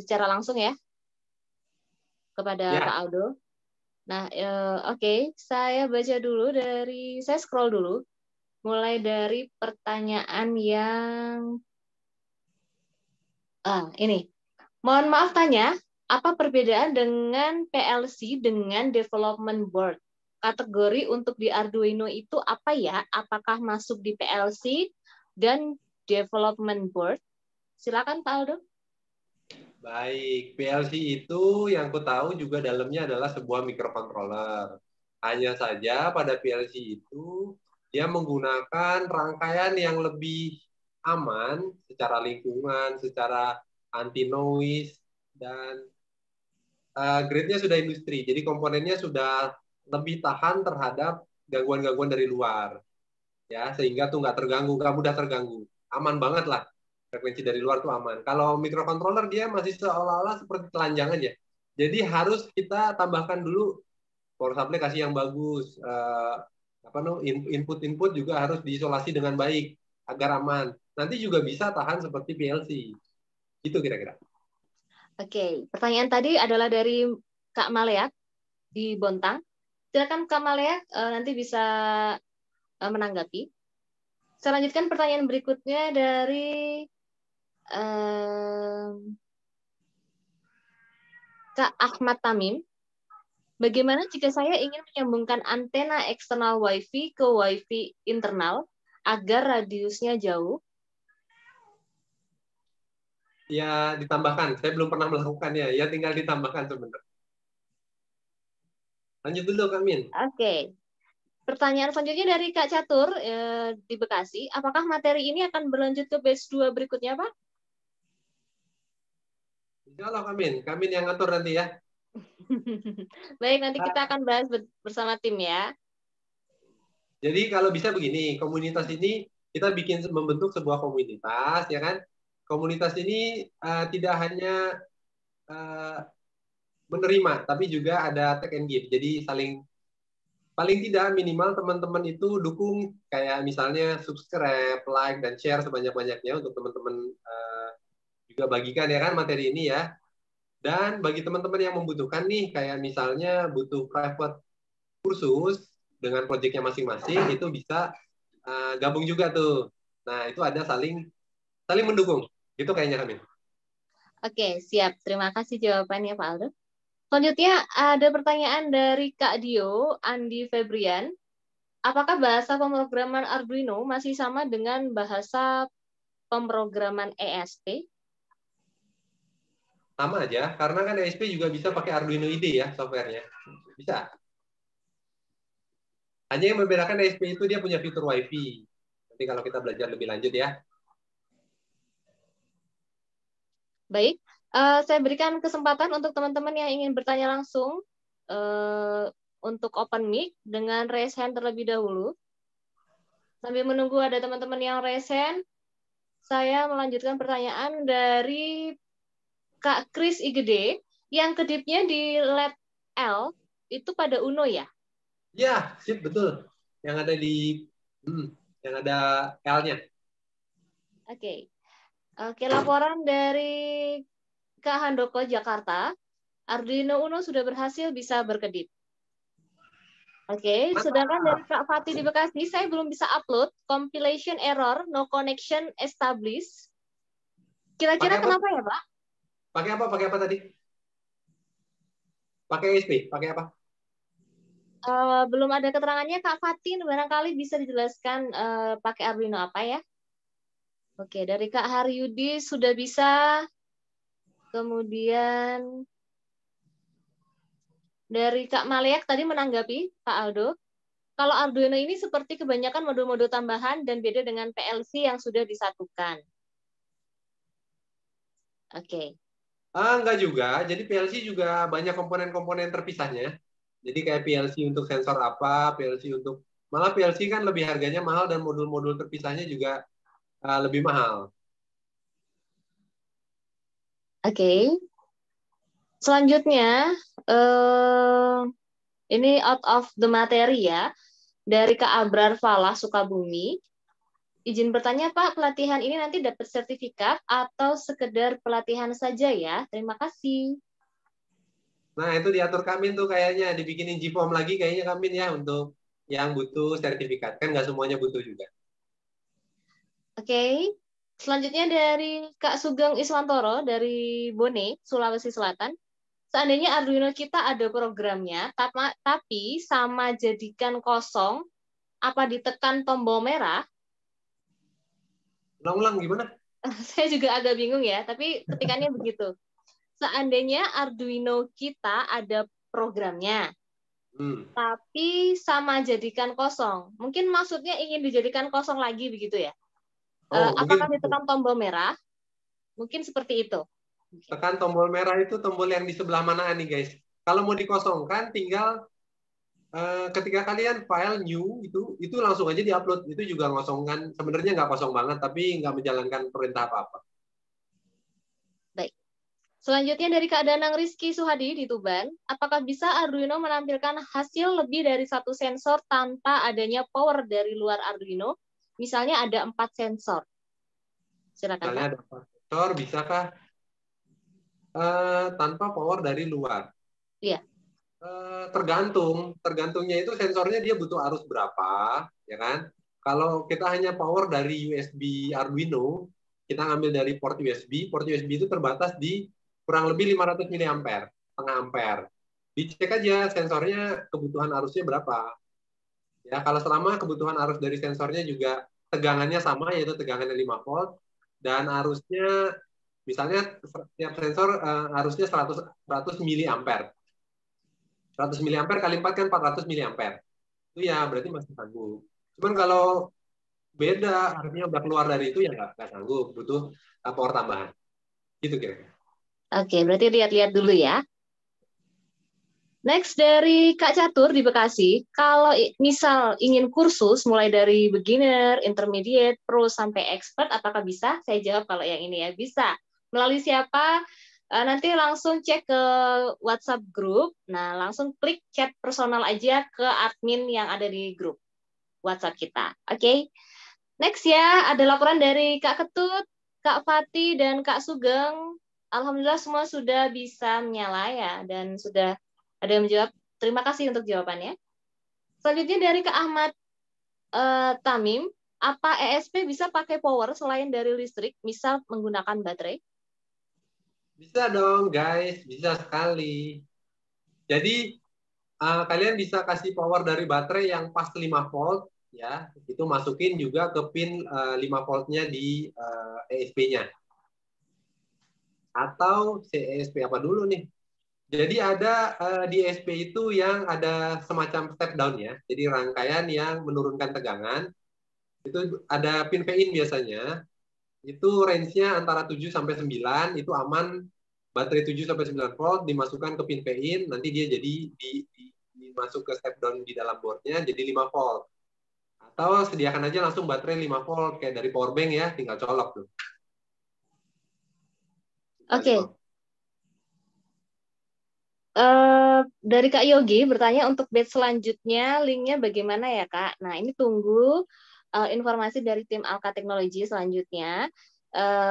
S1: secara langsung ya kepada
S2: Ya.
S1: Pak Aldo. Nah, oke, saya baca dulu saya scroll dulu, mulai dari pertanyaan yang ini. Mohon maaf tanya, apa perbedaan dengan PLC dengan development board? Kategori untuk di Arduino itu apa ya? Apakah masuk di PLC dan development board? Silakan Pak Aldo.
S2: Baik, PLC itu yang aku tahu juga dalamnya adalah sebuah microcontroller. Hanya saja pada PLC itu dia menggunakan rangkaian yang lebih aman secara lingkungan, secara anti noise, dan grade-nya sudah industri. Jadi komponennya sudah lebih tahan terhadap gangguan-gangguan dari luar. Ya, sehingga tuh nggak terganggu, nggak mudah terganggu. Aman banget lah. Frekuensi dari luar tuh aman. Kalau microcontroller dia masih seolah-olah seperti telanjang aja. Jadi harus kita tambahkan dulu power supply kasih yang bagus. Input-input juga harus diisolasi dengan baik agar aman. Nanti juga bisa tahan seperti PLC. Gitu kira-kira.
S1: Oke, pertanyaan tadi adalah dari Kak Malea di Bontang. Silakan Kak Malea nanti bisa menanggapi. Saya lanjutkan pertanyaan berikutnya dari Kak Ahmad Tamim. Bagaimana jika saya ingin menyambungkan antena eksternal WiFi ke WiFi internal agar radiusnya jauh?
S2: Ya, ditambahkan. Saya belum pernah melakukannya. Ya, tinggal ditambahkan sebenarnya. Lanjut dulu, Kak Min.
S1: Oke. Pertanyaan selanjutnya dari Kak Catur di Bekasi. Apakah materi ini akan berlanjut ke batch 2 berikutnya, Pak?
S2: Insya Allah Kamin yang ngatur nanti ya.
S1: Baik, nanti kita akan bahas bersama tim ya.
S2: Jadi kalau bisa begini, komunitas ini kita membentuk sebuah komunitas, ya kan? Komunitas ini tidak hanya menerima, tapi juga ada take and give. Jadi paling tidak minimal teman-teman itu dukung, kayak misalnya subscribe, like, dan share sebanyak-banyaknya untuk teman-teman juga bagikan ya kan materi ini ya. Dan bagi teman-teman yang membutuhkan nih, kayak misalnya butuh private kursus dengan proyeknya masing-masing, itu bisa gabung juga tuh. Nah, itu ada saling mendukung. Gitu kayaknya kami.
S1: Oke, siap. Terima kasih jawabannya Pak Aldo. Selanjutnya ada pertanyaan dari Kak Dio, Andi Febrian. Apakah bahasa pemrograman Arduino masih sama dengan bahasa pemrograman ESP?
S2: Sama aja, karena kan ESP juga bisa pakai Arduino IDE ya softwarenya. Bisa. Hanya yang membedakan ESP itu dia punya fitur WiFi. Nanti kalau kita belajar lebih lanjut ya.
S1: Baik, saya berikan kesempatan untuk teman-teman yang ingin bertanya langsung untuk open mic dengan raise hand terlebih dahulu. Sambil menunggu ada teman-teman yang raise hand, saya melanjutkan pertanyaan dari Kak Kris Igede, yang kedipnya di LED L itu pada Uno ya?
S2: Ya, sip, betul. Yang ada yang ada L-nya.
S1: Oke. Oke, laporan dari Kak Handoko Jakarta, Arduino Uno sudah berhasil bisa berkedip. Oke, sedangkan dari Kak Fatih di Bekasi, saya belum bisa upload, compilation error, no connection established. Kira-kira kenapa ya, Pak?
S2: Pakai apa tadi? Pakai ESP, pakai apa?
S1: Belum ada keterangannya, Kak Fatih, barangkali bisa dijelaskan pakai Arduino apa ya? Oke, dari Kak Haryudi sudah bisa. Kemudian dari Kak Maleak tadi menanggapi Pak Aldo, kalau Arduino ini seperti kebanyakan modul-modul tambahan dan beda dengan PLC yang sudah disatukan. Oke.
S2: Enggak juga. Jadi PLC juga banyak komponen-komponen terpisahnya. Jadi kayak PLC untuk sensor apa, malah PLC kan lebih harganya mahal dan modul-modul terpisahnya juga lebih mahal.
S1: Oke. Selanjutnya, ini out of the materi ya, dari Kak Abrar Falah Sukabumi. Izin bertanya Pak, pelatihan ini nanti dapat sertifikat atau sekedar pelatihan saja ya? Terima kasih.
S2: Nah, itu diatur Kamin tuh kayaknya, dibikinin G-form lagi kayaknya Kamin ya untuk yang butuh sertifikat. Kan nggak semuanya butuh juga.
S1: Oke. Selanjutnya dari Kak Sugeng Iswantoro dari Bone, Sulawesi Selatan. Seandainya Arduino kita ada programnya, tapi sama jadikan kosong, apa ditekan tombol merah?
S2: Ulang-ulang gimana?
S1: Saya juga agak bingung ya, tapi ketikannya begitu. Seandainya Arduino kita ada programnya, tapi sama jadikan kosong. Mungkin maksudnya ingin dijadikan kosong lagi begitu ya? Apakah ditekan tombol merah? Mungkin seperti itu.
S2: Tekan tombol merah itu tombol yang di sebelah mana nih guys? Kalau mau dikosongkan tinggal ketika kalian file new itu langsung aja diupload. Itu juga ngosongkan, sebenarnya nggak kosong banget tapi nggak menjalankan perintah apa-apa.
S1: Baik. Selanjutnya dari Kak Danang Rizky Suhadi di Tuban, apakah bisa Arduino menampilkan hasil lebih dari satu sensor tanpa adanya power dari luar Arduino? Misalnya ada 4 sensor. Silakan
S2: Misalnya
S1: Pak.
S2: ada 4 sensor, bisakah tanpa power dari luar?
S1: Iya.
S2: Tergantungnya itu sensornya dia butuh arus berapa, ya kan? Kalau kita hanya power dari USB Arduino, kita ngambil dari port USB itu terbatas di kurang lebih 500 mA, setengah ampere. Dicek aja sensornya kebutuhan arusnya berapa. Ya, kalau selama kebutuhan arus dari sensornya juga tegangannya sama, yaitu tegangannya 5 volt, dan arusnya, misalnya setiap sensor arusnya 100 mA. 100 mA kali 4 kan 400 mA. itu ya berarti masih sanggup. Cuman kalau beda, artinya udah keluar dari itu ya nggak sanggup, butuh power tambahan. Gitu kira-kira.
S1: Oke, berarti lihat-lihat dulu ya. Next dari Kak Catur di Bekasi, kalau misal ingin kursus mulai dari beginner, intermediate, pro sampai expert, apakah bisa? Saya jawab kalau yang ini ya, bisa. Melalui siapa? Nanti langsung cek ke WhatsApp grup. Nah, langsung klik chat personal aja ke admin yang ada di grup WhatsApp kita. Oke. Next ya, ada laporan dari Kak Ketut, Kak Fati, dan Kak Sugeng. Alhamdulillah semua sudah bisa menyala ya, dan sudah ada yang menjawab. Terima kasih untuk jawabannya. Selanjutnya dari Kak Ahmad Tamim, apa ESP bisa pakai power selain dari listrik, misal menggunakan baterai?
S2: Bisa dong guys, bisa sekali. Jadi kalian bisa kasih power dari baterai yang pas 5 volt, ya, itu masukin juga ke pin 5 voltnya di ESP-nya. Atau ESP apa dulu nih? Jadi ada di ESP itu yang ada semacam step down ya. Jadi rangkaian yang menurunkan tegangan. Itu ada pin PIN biasanya. Itu range-nya antara 7 sampai 9, itu aman. Baterai 7 sampai 9 volt dimasukkan ke pin PIN, nanti dia jadi dimasuk ke step down di dalam boardnya jadi 5 volt. Atau sediakan aja langsung baterai 5 volt kayak dari power bank ya, tinggal colok tuh.
S1: Oke. Dari Kak Yogi bertanya untuk batch selanjutnya linknya bagaimana ya Kak? Nah ini tunggu informasi dari tim Alka Teknologi selanjutnya.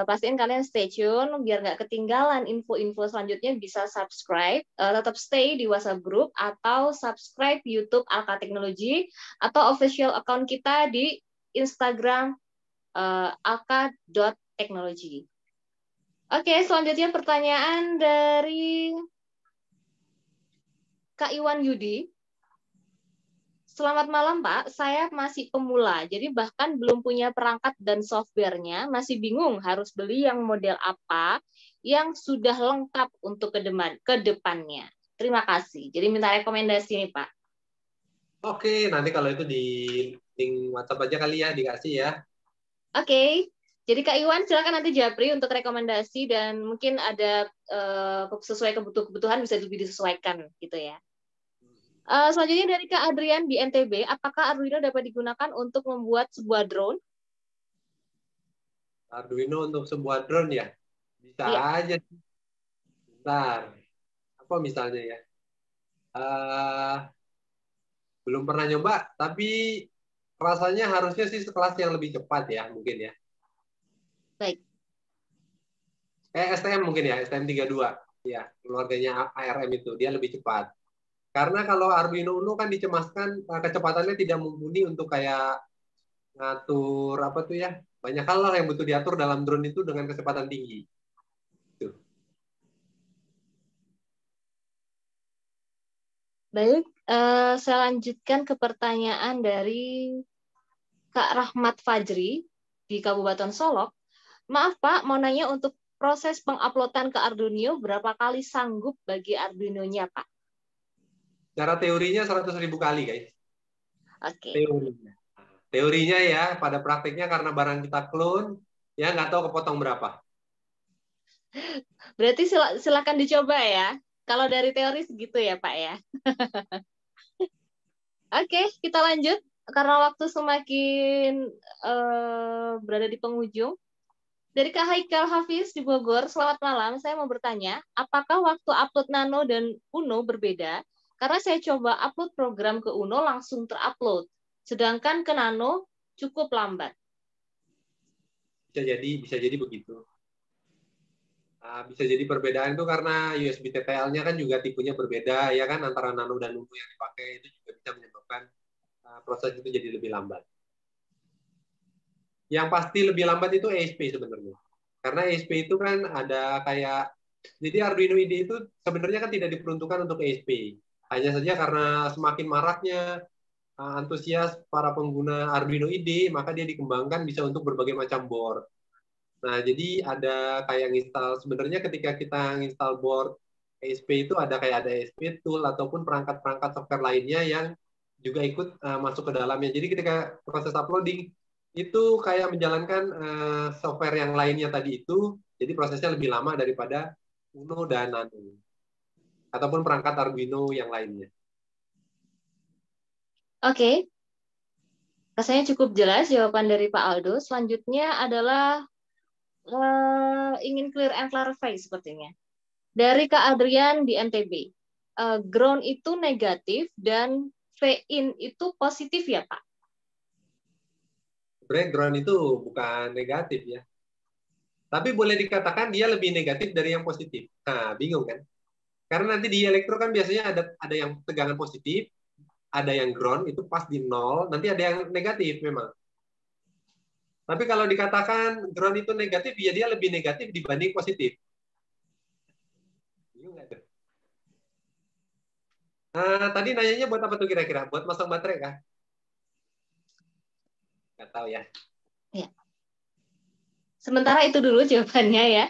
S1: Pastiin kalian stay tune biar nggak ketinggalan info-info selanjutnya, bisa subscribe, tetap stay di WhatsApp group atau subscribe YouTube Alka Teknologi atau official account kita di Instagram alka.teknologi. Oke, selanjutnya pertanyaan dari Kak Iwan Yudi. Selamat malam Pak, saya masih pemula, jadi bahkan belum punya perangkat dan softwarenya, masih bingung harus beli yang model apa yang sudah lengkap untuk ke depannya. Terima kasih. Jadi minta rekomendasi nih Pak.
S2: Oke, nanti kalau itu di link WhatsApp aja kali ya, dikasih ya.
S1: Oke. Jadi Kak Iwan silakan nanti japri untuk rekomendasi dan mungkin ada sesuai kebutuhan bisa lebih disesuaikan gitu ya. Selanjutnya dari Kak Adrian di NTB, apakah Arduino dapat digunakan untuk membuat sebuah drone?
S2: Arduino untuk sebuah drone ya? Bisa
S1: iya.
S2: aja. Bentar. Apa misalnya ya? Belum pernah nyoba, tapi rasanya harusnya sih sekelas yang lebih cepat ya, mungkin ya.
S1: Baik.
S2: STM mungkin ya, STM32. Ya, keluarganya ARM itu, dia lebih cepat. Karena kalau Arduino Uno kan dicemaskan kecepatannya tidak mumpuni untuk kayak ngatur apa tuh ya, banyak hal lah yang butuh diatur dalam drone itu dengan kecepatan tinggi. Tuh.
S1: Baik, saya lanjutkan ke pertanyaan dari Kak Rahmat Fajri di Kabupaten Solok. Maaf Pak, mau nanya untuk proses penguploadan ke Arduino berapa kali sanggup bagi Arduino-nya Pak?
S2: Cara teorinya 100.000 kali guys.
S1: Oke.
S2: Teorinya ya, pada prakteknya karena barang kita clone, ya nggak tahu kepotong berapa.
S1: Berarti silakan dicoba ya. Kalau dari teori segitu ya Pak ya. Oke, kita lanjut. Karena waktu semakin berada di penghujung. Dari Kak Haikal Hafiz di Bogor, selamat malam. Saya mau bertanya, apakah waktu upload Nano dan Uno berbeda? Karena saya coba upload program ke Uno langsung terupload. Sedangkan ke Nano cukup lambat.
S2: Bisa jadi begitu. Bisa jadi perbedaan itu karena USB TTL-nya kan juga tipenya berbeda ya kan, antara Nano dan Uno yang dipakai, itu juga bisa menyebabkan proses itu jadi lebih lambat. Yang pasti lebih lambat itu ESP sebenarnya. Karena ESP itu kan ada kayak, jadi Arduino IDE itu sebenarnya kan tidak diperuntukkan untuk ESP. Hanya saja karena semakin maraknya antusias para pengguna Arduino IDE, maka dia dikembangkan bisa untuk berbagai macam board. Nah, jadi ada kayak install, sebenarnya ketika kita install board ESP itu ada kayak ada ESP tool ataupun perangkat-perangkat software lainnya yang juga ikut masuk ke dalamnya. Jadi ketika proses uploading itu kayak menjalankan software yang lainnya tadi itu, jadi prosesnya lebih lama daripada Uno dan Nano ataupun perangkat Arduino yang lainnya.
S1: Oke, rasanya cukup jelas jawaban dari Pak Aldo. Selanjutnya adalah ingin clear and clarify sepertinya. Dari Kak Adrian di MTB, ground itu negatif dan V-in itu positif ya Pak?
S2: Ground itu bukan negatif ya. Tapi boleh dikatakan dia lebih negatif dari yang positif. Nah, bingung kan? Karena nanti di elektro kan biasanya ada yang tegangan positif, ada yang ground itu pas di 0, nanti ada yang negatif memang. Tapi kalau dikatakan ground itu negatif, ya dia lebih negatif dibanding positif. Bingung nggak tuh? Tadi nanyanya buat apa tuh kira-kira? Buat masang baterai kah? Nggak tahu ya.
S1: Ya. Sementara itu dulu jawabannya ya.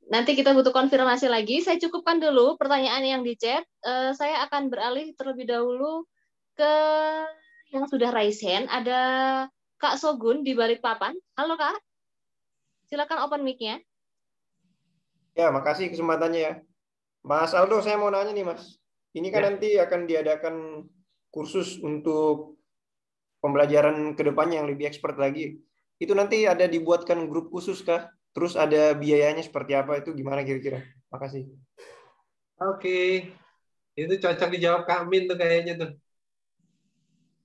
S1: Nanti kita butuh konfirmasi lagi. Saya cukupkan dulu pertanyaan yang di chat. Saya akan beralih terlebih dahulu ke yang sudah raise hand. Ada Kak Sogun di Balikpapan. Halo Kak. Silakan open mic-nya.
S7: Ya, makasih kesempatannya ya. Mas Aldo, saya mau nanya nih Mas. Ini kan nanti akan diadakan kursus untuk pembelajaran kedepannya yang lebih expert lagi. Itu nanti ada dibuatkan grup khusus kah? Terus ada biayanya seperti apa? Itu gimana kira-kira? Makasih.
S2: Oke. Itu cocok dijawab Kak Min tuh kayaknya tuh.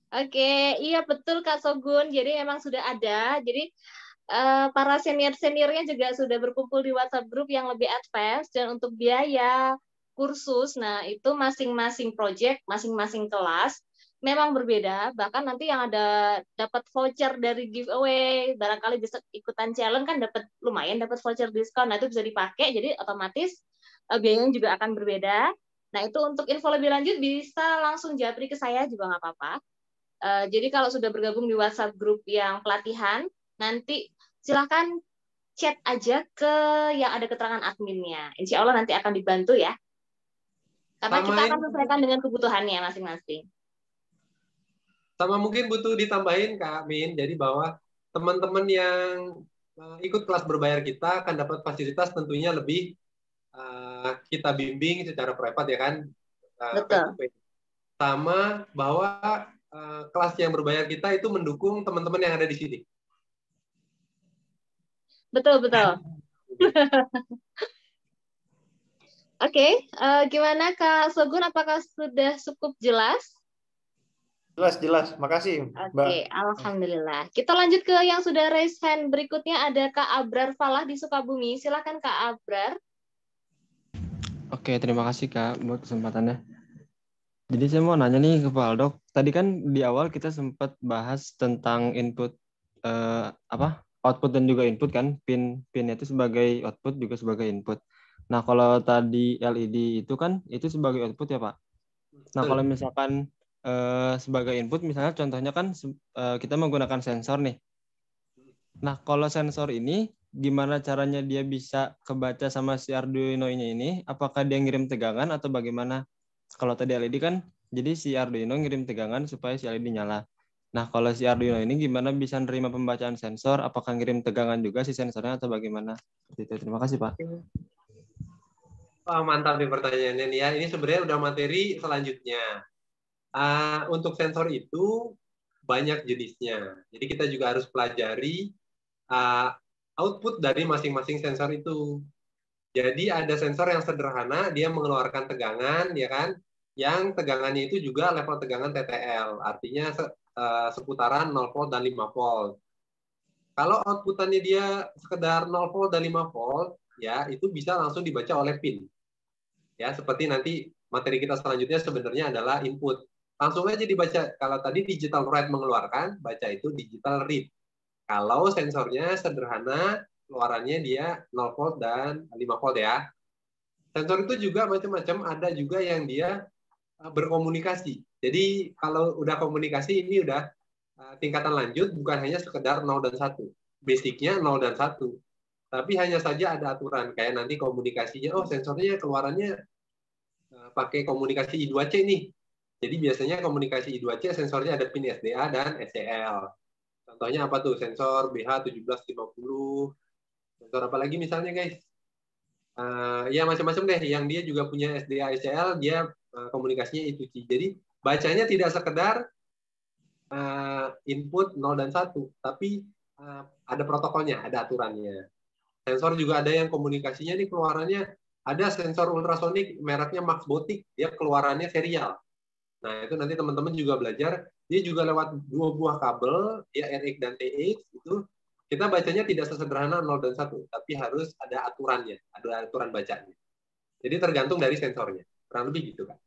S1: Oke, iya betul Kak Sogun. Jadi emang sudah ada. Jadi para senior-seniornya juga sudah berkumpul di WhatsApp group yang lebih advance. Dan untuk biaya kursus, nah itu masing-masing project, masing-masing kelas memang berbeda. Bahkan nanti yang ada dapat voucher dari giveaway, barangkali bisa ikutan challenge kan dapat lumayan, dapat voucher diskon. Nah itu bisa dipakai, jadi otomatis biayanya juga akan berbeda. Nah itu untuk info lebih lanjut bisa langsung japri ke saya juga nggak apa-apa. Jadi kalau sudah bergabung di WhatsApp group yang pelatihan, nanti silahkan chat aja ke yang ada keterangan adminnya. Insya Allah nanti akan dibantu ya. Karena kita akan sesuaikan dengan kebutuhannya masing-masing.
S2: Sama mungkin butuh ditambahin Kak Min, jadi bahwa teman-teman yang ikut kelas berbayar kita akan dapat fasilitas tentunya lebih kita bimbing secara privat ya kan.
S1: Betul.
S2: Sama bahwa kelas yang berbayar kita itu mendukung teman-teman yang ada di sini.
S1: Betul, betul. Oke, gimana Kak Sogun? Apakah sudah cukup jelas?
S7: Jelas. Makasih, Mbak.
S1: Oke, alhamdulillah. Kita lanjut ke yang sudah raise hand. Berikutnya ada Kak Abrar Falah di Sukabumi. Silakan Kak Abrar.
S8: Oke, terima kasih Kak buat kesempatannya. Jadi saya mau nanya nih ke Pak Aldo. Tadi kan di awal kita sempat bahas tentang input output dan juga input kan. Pin-nya itu sebagai output juga sebagai input. Nah, kalau tadi LED itu kan itu sebagai output ya Pak. Nah, kalau misalkan sebagai input misalnya contohnya kan kita menggunakan sensor nih. Nah, kalau sensor ini gimana caranya dia bisa kebaca sama si Arduino-nya ini? Apakah dia ngirim tegangan atau bagaimana? Kalau tadi LED kan, jadi si Arduino ngirim tegangan supaya si LED nyala. Nah, kalau si Arduino ini gimana bisa nerima pembacaan sensor? Apakah ngirim tegangan juga si sensornya atau bagaimana? Seperti itu. Terima kasih, Pak.
S2: Mantap nih pertanyaannya nih ya. Ini sebenarnya udah materi selanjutnya. Untuk sensor itu banyak jenisnya. Jadi kita juga harus pelajari output dari masing-masing sensor itu. Jadi ada sensor yang sederhana, dia mengeluarkan tegangan, ya kan? Yang tegangannya itu juga level tegangan TTL, artinya seputaran 0 volt dan 5 volt. Kalau outputannya dia sekedar 0 volt dan 5 volt, ya itu bisa langsung dibaca oleh pin. Ya, seperti nanti materi kita selanjutnya sebenarnya adalah input. Langsung aja dibaca. Kalau tadi digital write mengeluarkan, baca itu digital read. Kalau sensornya sederhana, keluarannya dia 0 volt dan 5 volt ya. Sensor itu juga macam-macam, ada juga yang dia berkomunikasi. Jadi kalau udah komunikasi ini udah tingkatan lanjut, bukan hanya sekedar 0 dan 1. Basicnya 0 dan 1. Tapi hanya saja ada aturan, kayak nanti komunikasinya, sensornya keluarannya pakai komunikasi I2C nih. Jadi biasanya komunikasi I2C sensornya ada pin SDA dan SCL. Contohnya apa tuh? Sensor BH1750. Sensor apa lagi misalnya guys? Ya macam-macam deh. Yang dia juga punya SDA SCL, dia komunikasinya I2C. Jadi bacanya tidak sekedar input 0 dan 1, tapi ada protokolnya, ada aturannya. Sensor juga ada yang komunikasinya nih keluarannya, ada sensor ultrasonik mereknya Maxbotic, dia keluarannya serial. Nah, itu nanti teman-teman juga belajar, dia juga lewat 2 buah kabel, ya RX dan TX, itu kita bacanya tidak sesederhana 0 dan 1, tapi harus ada aturannya, ada aturan bacanya. Jadi tergantung dari sensornya. Kurang lebih gitu, Kak.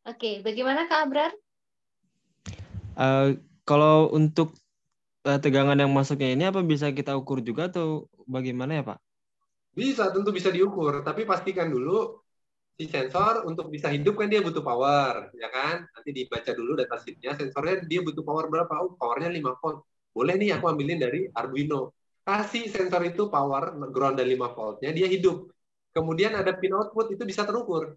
S1: Oke, bagaimana Kak Abrar?
S8: Kalau untuk tegangan yang masuknya ini apa bisa kita ukur juga atau bagaimana ya Pak?
S2: Bisa, tentu bisa diukur, tapi pastikan dulu si sensor untuk bisa hidup kan dia butuh power, ya kan? Nanti dibaca dulu datasheetnya, sensornya dia butuh power berapa? Oh, powernya 5 volt. Boleh nih aku ambilin dari Arduino. Kasih sensor itu power ground dan 5 voltnya, dia hidup. Kemudian ada pin output, itu bisa terukur.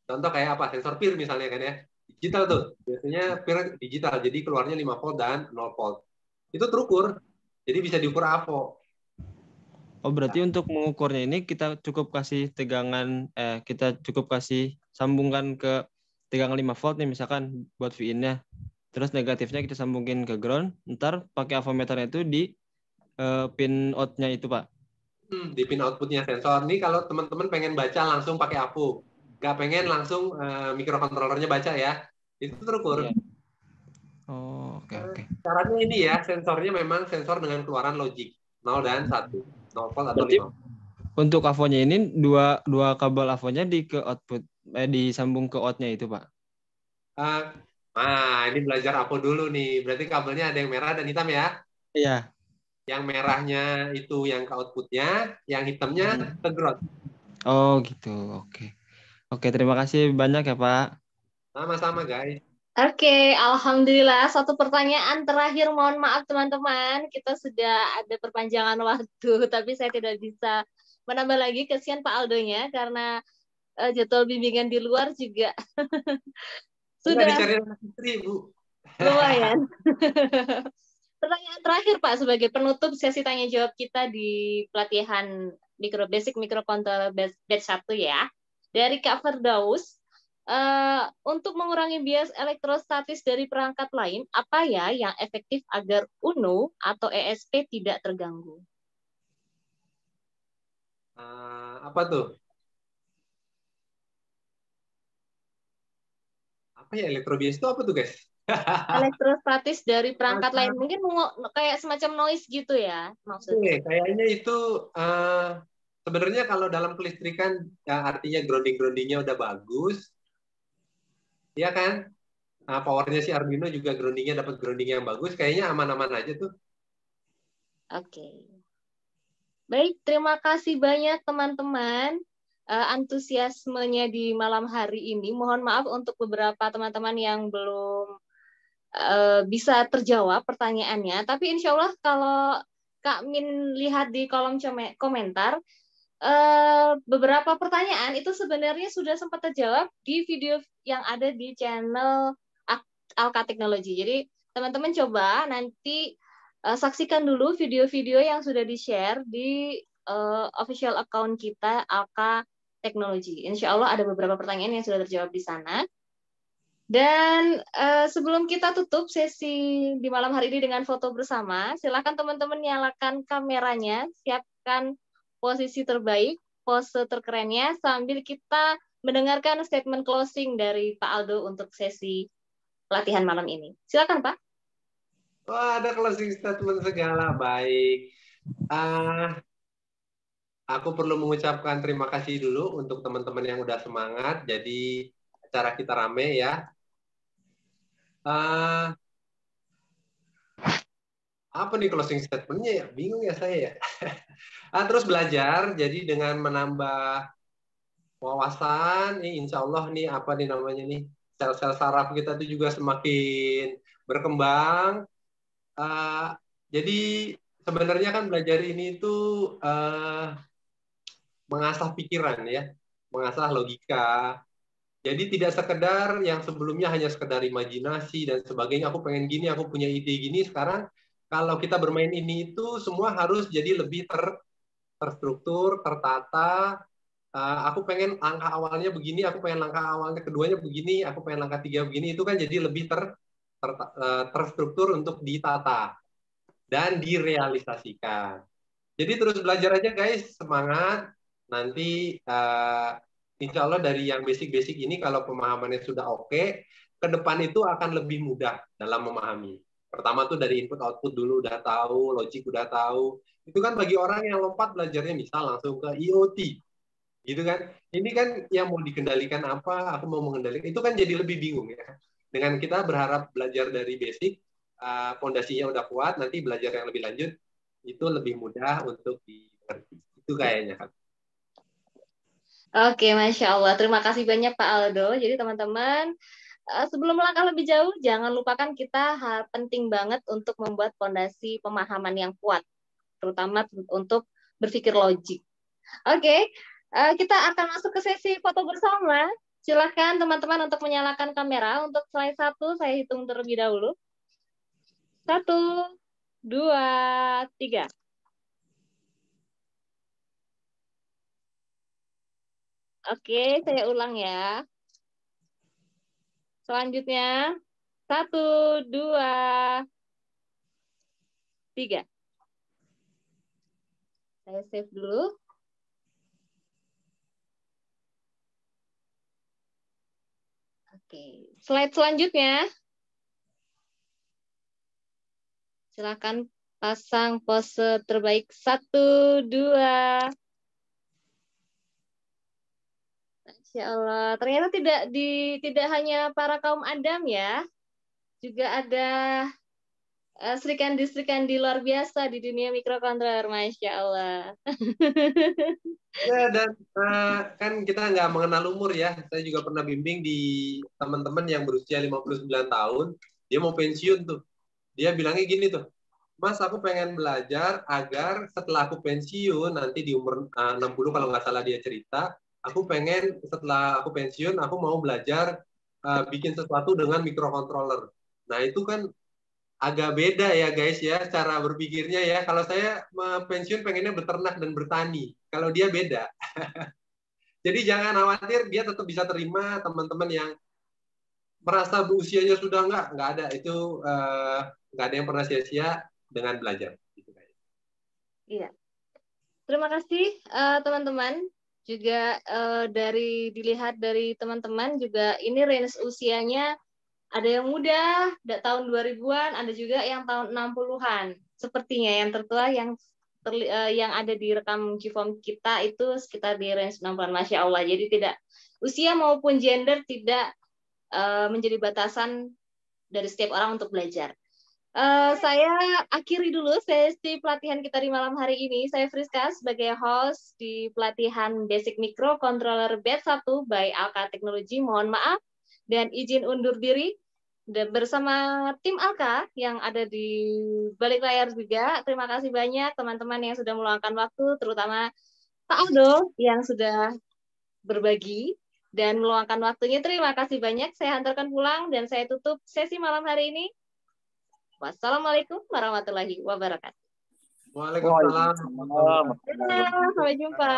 S2: Contoh kayak apa? Sensor PIR misalnya kan ya. Digital tuh. Biasanya PIR digital, jadi keluarnya 5 volt dan 0 volt. Itu terukur. Jadi bisa diukur AVO.
S8: Oh, berarti untuk mengukurnya ini kita cukup kasih tegangan, kita cukup kasih sambungkan ke tegangan 5 volt nih misalkan buat V-in-nya. Terus negatifnya kita sambungin ke ground, ntar pakai avometernya itu di pin out-nya itu Pak.
S2: Di pin outputnya sensor. Nih kalau teman-teman pengen baca langsung pakai AVO. Nggak pengen langsung mikrokontrolernya baca ya. Itu terukur.
S8: Iya. Oh, oke.
S2: Caranya ini ya, sensornya memang sensor dengan keluaran logik 0 dan 1. 0 volt atau
S8: Berarti
S2: 5 volt.
S8: untuk AVO-nya ini dua kabel AVO-nya ke output disambung ke out-nya itu Pak.
S2: Ini belajar AVO dulu nih. Berarti kabelnya ada yang merah dan hitam ya?
S8: Iya.
S2: Yang merahnya itu yang ke outputnya, yang hitamnya ke ground.
S8: Oh gitu, oke. Terima kasih banyak ya Pak.
S2: Sama-sama guys.
S1: Oke, alhamdulillah. Satu pertanyaan terakhir, mohon maaf teman-teman, kita sudah ada perpanjangan waktu, tapi saya tidak bisa menambah lagi. Kesian Pak Aldonya karena jadwal bimbingan di luar juga
S2: Sudah
S1: sudah
S2: dicari anak istri, Bu.
S1: lumayan. Pertanyaan terakhir Pak, sebagai penutup sesi tanya jawab kita di pelatihan basic microcontroller batch 1 ya, dari Kak Firdaus. Untuk mengurangi bias elektrostatis dari perangkat lain, apa ya yang efektif agar UNO atau ESP tidak terganggu?
S2: Apa tuh? Apa ya elektrobias itu apa tuh guys?
S1: Elektrostatis dari perangkat lain, mungkin kayak semacam noise gitu ya maksudnya.
S2: Kayaknya itu sebenarnya kalau dalam kelistrikan ya artinya groundingnya udah bagus, ya kan? Nah, powernya si Arduino juga groundingnya dapat grounding yang bagus, kayaknya aman-aman aja tuh.
S1: Oke. Baik, terima kasih banyak teman-teman antusiasmenya di malam hari ini. Mohon maaf untuk beberapa teman-teman yang belum bisa terjawab pertanyaannya, tapi insya Allah kalau Kak Min lihat di kolom komentar, beberapa pertanyaan itu sebenarnya sudah sempat terjawab di video yang ada di channel Alka Technology. Jadi teman-teman coba nanti saksikan dulu video-video yang sudah di-share di official account kita Alka Technology. Insya Allah ada beberapa pertanyaan yang sudah terjawab di sana. Dan sebelum kita tutup sesi di malam hari ini dengan foto bersama, silakan teman-teman nyalakan kameranya, siapkan posisi terbaik, pose terkerennya, sambil kita mendengarkan statement closing dari Pak Aldo untuk sesi pelatihan malam ini. Silakan Pak.
S2: Wah, ada closing statement segala. Baik. Aku perlu mengucapkan terima kasih dulu untuk teman-teman yang udah semangat. Jadi acara kita rame ya. Apa nih closing statement-nya ya? Bingung ya saya ya. Terus belajar, jadi dengan menambah wawasan, insya Allah nih apa nih namanya nih, sel-sel saraf kita tuh juga semakin berkembang. Jadi sebenarnya kan belajar ini tuh mengasah pikiran ya. mengasah logika. Jadi tidak sekedar yang sebelumnya hanya sekedar imajinasi dan sebagainya, aku pengen gini, aku punya ide gini. Sekarang kalau kita bermain ini itu semua harus jadi lebih terstruktur, tertata. Aku pengen langkah awalnya begini, aku pengen langkah awalnya keduanya begini, aku pengen langkah tiga begini. Itu kan jadi lebih terstruktur untuk ditata dan direalisasikan. Jadi terus belajar aja guys, semangat. Nanti insya Allah dari yang basic-basic ini kalau pemahamannya sudah oke, ke depan itu akan lebih mudah dalam memahami. Pertama tuh dari input output dulu udah tahu, logik udah tahu. Itu kan bagi orang yang lompat belajarnya misal langsung ke IoT, gitu kan. Ini kan yang mau dikendalikan apa, aku mau mengendalikan, itu kan jadi lebih bingung ya. Dengan kita berharap belajar dari basic, fondasinya udah kuat, nanti belajar yang lebih lanjut, itu lebih mudah untuk dimengerti. Itu kayaknya kan.
S1: Oke, Masya Allah. Terima kasih banyak Pak Aldo. Jadi teman-teman, sebelum melangkah lebih jauh, jangan lupakan kita penting banget untuk membuat fondasi pemahaman yang kuat, terutama untuk berpikir logik. Oke, kita akan masuk ke sesi foto bersama. Silahkan teman-teman untuk menyalakan kamera. Untuk slide 1, saya hitung terlebih dahulu. 1, 2, 3. Oke, saya ulang ya. Selanjutnya, 1, 2, 3. Saya save dulu. Oke, slide selanjutnya. Silakan pasang pose terbaik. 1, 2. Masya Allah, ternyata tidak hanya para kaum Adam ya, juga ada Srikandi luar biasa di dunia mikrokontroler, Masya Allah.
S2: Ya, dan kan kita nggak mengenal umur ya. Saya juga pernah bimbing di teman-teman yang berusia 59 tahun, dia mau pensiun tuh. Dia bilangnya gini tuh, Mas, aku pengen belajar agar setelah aku pensiun, nanti di umur 60 kalau nggak salah dia cerita, aku pengen setelah aku pensiun, aku mau belajar bikin sesuatu dengan mikrokontroler. Nah, itu kan agak beda ya guys ya, cara berpikirnya ya. Kalau saya pensiun pengennya beternak dan bertani. Kalau dia beda. Jadi jangan khawatir, dia tetap bisa terima teman-teman yang merasa usianya sudah nggak ada. Itu nggak ada yang pernah sia-sia dengan belajar.
S1: Iya. Terima kasih teman-teman. Juga dilihat dari teman-teman juga ini range usianya ada yang muda, tahun 2000-an, ada juga yang tahun 60-an. Sepertinya yang tertua yang ada di rekam Gform kita itu sekitar di range 60-an. Masya Allah. Jadi tidak usia maupun gender tidak menjadi batasan dari setiap orang untuk belajar. Saya akhiri dulu sesi pelatihan kita di malam hari ini. Saya Friska sebagai host di pelatihan Basic Microcontroller Batch 1 by Alka Technology. Mohon maaf dan izin undur diri. Dan bersama tim Alka yang ada di balik layar juga. Terima kasih banyak teman-teman yang sudah meluangkan waktu, terutama Pak Aldo yang sudah berbagi dan meluangkan waktunya. Terima kasih banyak. Saya hantarkan pulang dan saya tutup sesi malam hari ini. Wassalamualaikum warahmatullahi wabarakatuh.
S2: Waalaikumsalam.
S1: Sampai jumpa.